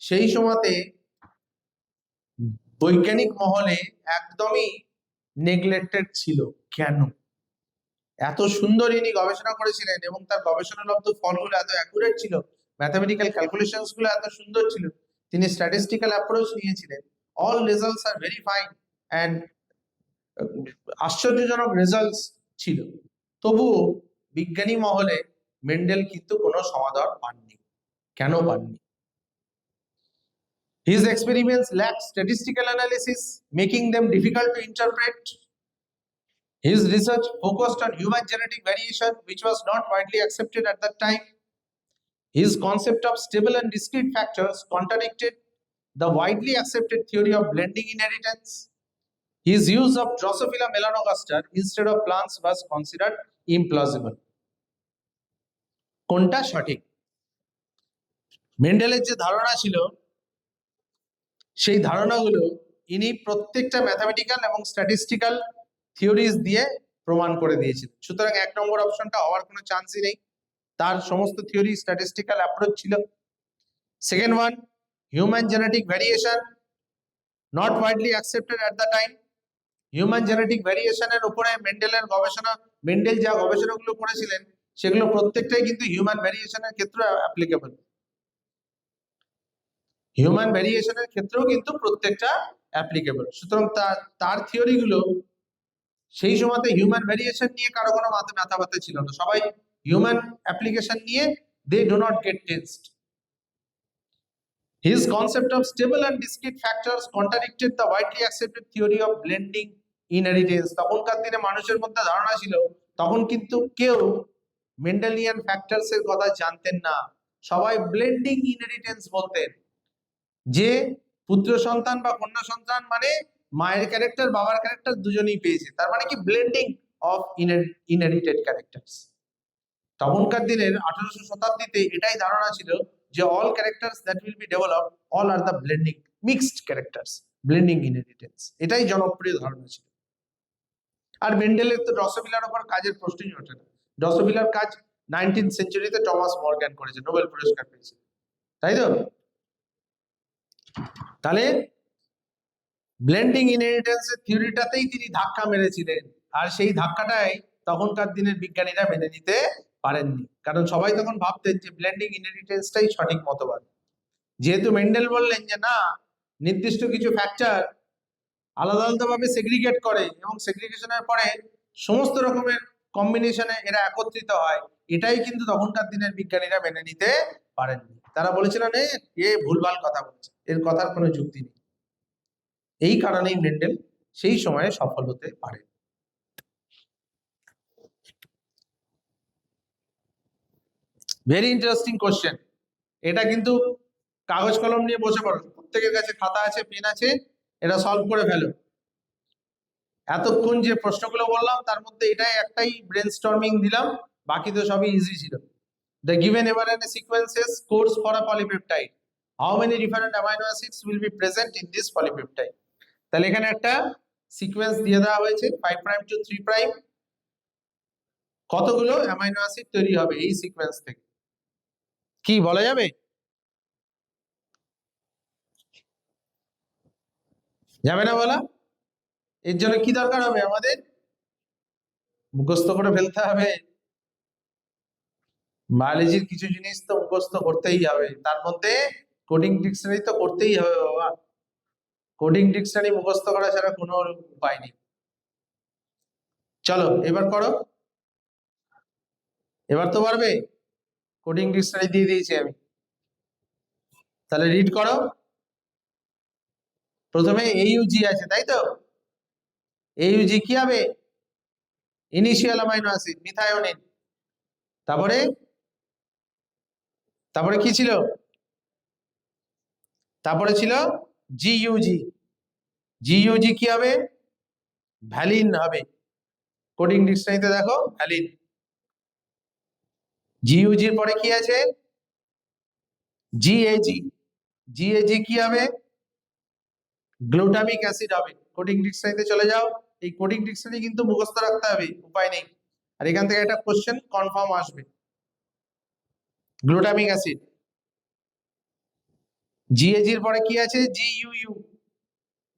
সেই সময়তে বৈজ্ঞানিক মহলে একদমই নেগলেক্টেড ছিল। কেন? এত সুন্দর ইনি গবেষণা করেছিলেন এবং তার গবেষণালব্ধ ফলগুলো এত অ্যাকুরেট ছিল, ম্যাথামেটিক্যাল ক্যালকুলেশনস গুলো এত সুন্দর ছিল, তিনি স্ট্যাটিস্টিক্যাল অ্যাপ্রোচ নিয়েছিলেন। All results are very fine and আশ্চর্যজনক রেজাল্টস ছিল, তবুও বিজ্ঞানী মহলে মেন্ডেল কিন্তু কোনো সমাদর পাননি। কেন পাননি? His experiments lacked statistical analysis, making them difficult to interpret. His research focused on human genetic variation, which was not widely accepted at that time. His concept of stable and discrete factors contradicted the widely accepted theory of blending inheritance. His use of Drosophila melanogaster instead of plants was considered implausible. কোনটা সঠিক? মেন্ডেলের যে ধারণা ছিল, সেই ধারণাগুলো ইনি প্রত্যেকটা mathematical এবং স্ট্যাটিস্টিক্যাল থিওরিজ দিয়ে প্রমাণ করে দিয়েছিলেন। সুতরাং 1 নম্বর অপশনটা হওয়ার কোনো চান্সই নেই, তার সমস্ত থিওরি স্ট্যাটিস্টিক্যাল অ্যাপ্রোচ ছিল। Second one, human genetic variation not widely accepted at the time. Human genetic ভ্যারিয়েশনের উপরে মেন্ডেলের গবেষণা, মেন্ডেল যা গবেষণাগুলো করেছিলেন সেগুলো প্রত্যেকটাই কিন্তু হিউম্যান ভ্যারিয়েশনের ক্ষেত্রে অ্যাপ্লিকেবল। হিউম্যান ভ্যারিয়েশনের ক্ষেত্রেও কিন্তু প্রত্যেকটা অ্যাপ্লিকেবল। সুতরাং তার থিওরিগুলো সেই সময়তে হিউম্যান ভ্যারিয়েশন নিয়ে কারো কোনো মাথা ব্যথা ছিল না, সবাই হিউম্যান অ্যাপ্লিকেশন নিয়ে they do not get tensed. His concept of stable and discrete factors contradicted the widely accepted theory of blending inheritance. তখনকার দিনে মানুষের মধ্যে ধারণা ছিল, তখন কিন্তু কেউ মেন্ডেলিয়ান ফ্যাক্টরস এর কথা জানতেন না, সবাই ব্লেন্ডিং ইনহেরিটেন্স বলতেন, যে পুত্র সন্তান বা কন্যা সন্তান মানে মায়ের ক্যারেক্টার বাবার ক্যারেক্টার দুজনেই পেয়েছে, তার মানে কি ব্লেন্ডিং অফ ইনহেরিটেড ক্যারেক্টারস। তখনকার দিনের 1800 শতাব্দীতে এটাই ধারণা ছিল যে all characters that will be develop all are the blending mixed characters blending inheritance, এটাই জনপ্রিয় ধারণা ছিল। আর মেন্ডেলের তো ড্রসোফিলার উপর কাজের প্রশ্নই ওঠে না। ড্রসোফিলার কাজ 19th সেঞ্চুরিতে টমাস মর্গ্যান করেছে, নোবেল পুরস্কার পেয়েছে, তাই তো? তাহলে ব্লেন্ডিং ইনহেরিটেন্সের থিওরিটাতেই তিনি ধাক্কা মেরেছিলেন, আর সেই ধাক্কাটাই তখনকার দিনের বিজ্ঞানীরা মেনে নিতে পারেননি, কারণ সবাই তখন ভাবতেন যে ব্লেন্ডিং ইনহেরিটেন্সটাই সঠিক মতবাদ। যেহেতু মেন্ডেল বললেন যে না, নির্দিষ্ট কিছু ফ্যাক্টর আলাদা আলাদাভাবে সেগ্রিগেট করে এবং সেগ্রিগেশনের পরে সমস্ত রকমের কম্বিনেশনে এরা একত্রিত হয়, এটাই কিন্তু তখনকার দিনের বিজ্ঞানীরা মেনে নিতে পারেননি। তারা বলেছিলেন এ ভুলভাল কথা বলছে, এর কথার কোনো যুক্তি নেই। এই কারণেই মেন্ডেল সেই সময়ে সফল হতে পারে। Very interesting question. এটা কিন্তু কাগজ কলম নিয়ে বসে পড়ো, প্রত্যেকের কাছে খাতা আছে, পেন আছে, এটা সলভ করে ফেলো। এতক্ষণ যে প্রশ্নগুলো বললাম তার মধ্যে এটাই একটাই ব্রেনস্টর্মিং দিলাম, বাকি তো সবই ইজি ছিল। The given mRNA sequences codes for a polypeptide. How many different amino acids will be present in this polypeptide? তাহলে এখানে একটা সিকোয়েন্স দিয়ে দেওয়া হয়েছে 5 প্রাইম টু 3 প্রাইম, কতগুলো অ্যামাইনো অ্যাসিড তৈরি হবে এই সিকোয়েন্স থেকে, কি বলা যাবে? যাবে না বলা? এর জন্য কি দরকার হবে? আমাদের মুখস্থ করে ফেলতে হবে। বায়োলজির কিছু জিনিস তো মুখস্থ করতেই হবে, তার মধ্যে কোডিং ডিকশনারি তো করতেই হবে বাবা। কোডিং ডিকশনারি মুখস্থ করা ছাড়া কোনো উপায় নেই। চলো এবার করো, এবার তো পারবে। কোডিং ডিকশনারি দিয়ে দিয়েছি আমি, তাহলে রিড করো। প্রথমে এইউজি আছে, তাই তো? এইউজি কি হবে? Initial amino acid methionine. তারপরে তারপরে কি ছিল? তারপরে ছিল জিইউজি। জিইউজি কি হবে? ভ্যালিন হবে। কোডিং ডিকশনারিতে দেখো ভ্যালিন। জিইউজির পরে কি আছে? জিএজি। জিএজি কি হবে? গ্লুটামিক অ্যাসিড হবে। কোডিং ডিকশনারিতে চলে যাও, এই কোডিং ডিকশনারি কিন্তু মুখস্থ রাখতে হবে, উপায় নেই। আর এখান থেকে একটা কোশ্চেন কনফার্ম আসবে। Glutamic acid. জিএজির পরে কি আছে? জিইউইউ।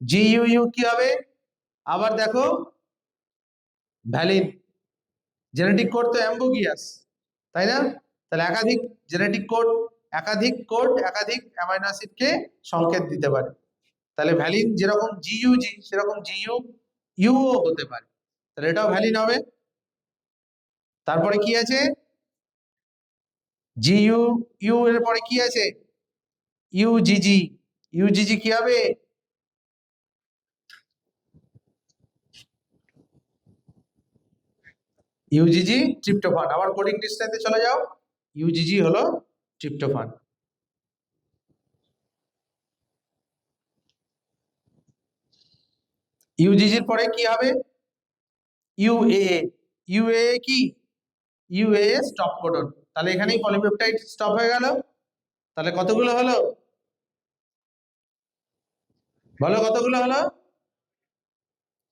জিইউইউ কি হবে? আবার দেখো ভ্যালিন। জেনেটিক কোড তো অ্যাম্বোগিয়াস, তাই না? তাহলে একাধিক জেনেটিক কোড, একাধিক অ্যামাইনো অ্যাসিডকে সংকেত দিতে পারে। তাহলে ভ্যালিন যেরকম জিইউজি সেরকম জিইউইউও হতে পারে, তাহলে এটাও ভ্যালিন হবে। তারপরে কি আছে? জিইউইউ এর পরে কি আছে? ইউজিজি। ইউজিজি কি হবে? ইউজিজি ট্রিপ্টোফান। আবার কোডিং ডিকশনারিতে চলে যাও, ইউজিজি হলো ট্রিপ্টোফান। ইউজিজির পরে কি হবে? ইউএএ। ইউএএ কি? ইউএএ স্টপ কোডন। তাহলে এখানেই পলিপেপটাইড স্টপ হয়ে গেল। তাহলে কতগুলো হলো? বলো কতগুলো হলো?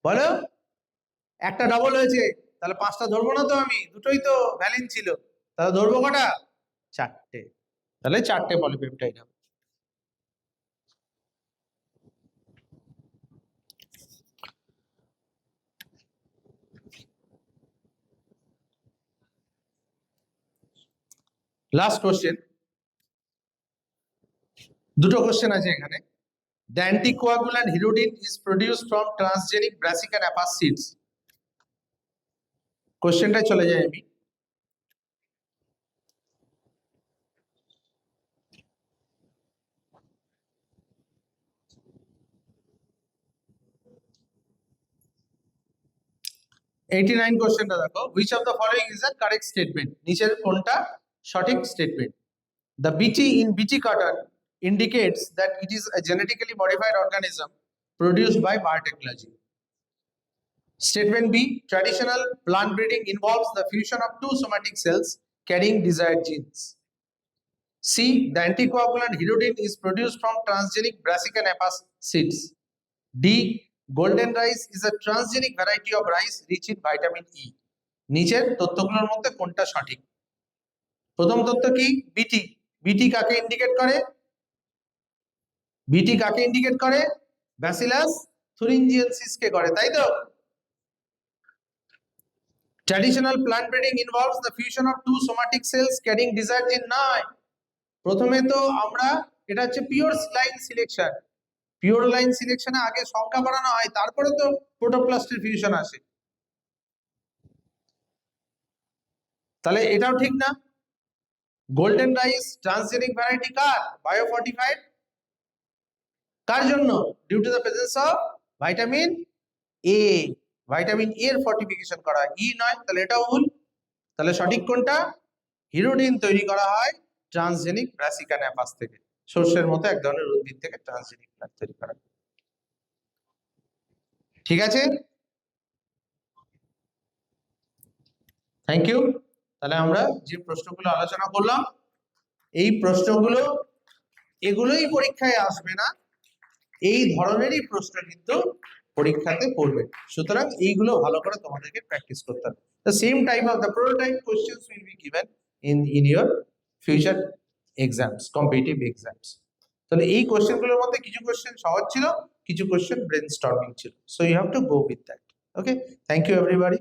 বলো। একটা ডবল হয়েছে, তাহলে 5টা ধরবো না তো আমি, দুটোই তো ভ্যালিন ছিল, তাহলে ধরবো কটা? 4টে। তাহলে 4টে পলিপেপটাইড হবে। লাস্ট কোশ্চেন, দুটো কোশ্চেন আছে এখানে। The anticoagulant hirudin is produced from transgenic brassica napa seeds. কোশ্চেনটা চলে যাই আমি। '89 কোশ্চেনটা দেখো, which of the following is a correct statement? নিচের কোনটা সঠিক statement? The BT in BT cotton indicates that it is a genetically modified organism produced by biotechnology. Statement B, traditional plant breeding involves the fusion of two somatic cells carrying desired genes. C. The anticoagulant hirudin is produced from transgenic Brassica napus seeds. D. Golden rice is a transgenic variety of rice rich in vitamin E. নিচের তথ্যগুলোর মধ্যে কোনটা সঠিক? প্রথম তথ্য কি? বিটি। বিটি কাকে ইন্ডিকেট করে? বিটি কাকে ইন্ডিকেট করে? ব্যাসিলাস থুরিনজিয়েন্সিস কে করে, তাই তো? Traditional plant breeding involves the fusion of two somatic cells carrying desired gene. নয়, প্রথমে তো আমরা এটা হচ্ছে pure line selection. Pure line সিলেকশনে আগে সংখ্যা বাড়ানো হয়, তারপরে তো প্রোটোপ্লাস্টের ফিউশন আসে। তাহলে এটাও ঠিক না। গোল্ডেন রাইস ট্রান্সজেনিক ভ্যারাইটি কার? বায়োফর্টিফাইড। কার জন্য? Due to the presence of vitamin A. Vitamin এর ফর্টিফিকেশন করা, ই নয়। তাহলে এটাও ভুল। তাহলে সঠিক কোনটা? হিরোডিন তৈরি করা হয় ট্রান্সজেনিক ব্রাসিকা ন্যাপাস থেকে, সর্ষের মতো এক ধরনের উদ্ভিদ থেকে ট্রান্সজেনিক প্লান্ট তৈরি করা। ঠিক আছে, থ্যাংক ইউ। তাহলে আমরা যে প্রশ্নগুলো আলোচনা করলাম, এই প্রশ্নগুলো এগুলোই পরীক্ষায় আসবে না, এই ধরনেরই প্রশ্ন কিন্তু পরীক্ষাতে পড়বে। সুতরাং এইগুলো ভালো করে তোমাদেরকে প্র্যাকটিস করতে হবে। The same type of the prototype questions will be given in your future exams, competitive exams. তাহলে এই কোশ্চেনগুলোর মধ্যে কিছু কোশ্চেন সহজ ছিল, কিছু কোশ্চেন ব্রেনস্টর্মিং ছিল। So you have to go with that. Okay, thank you everybody.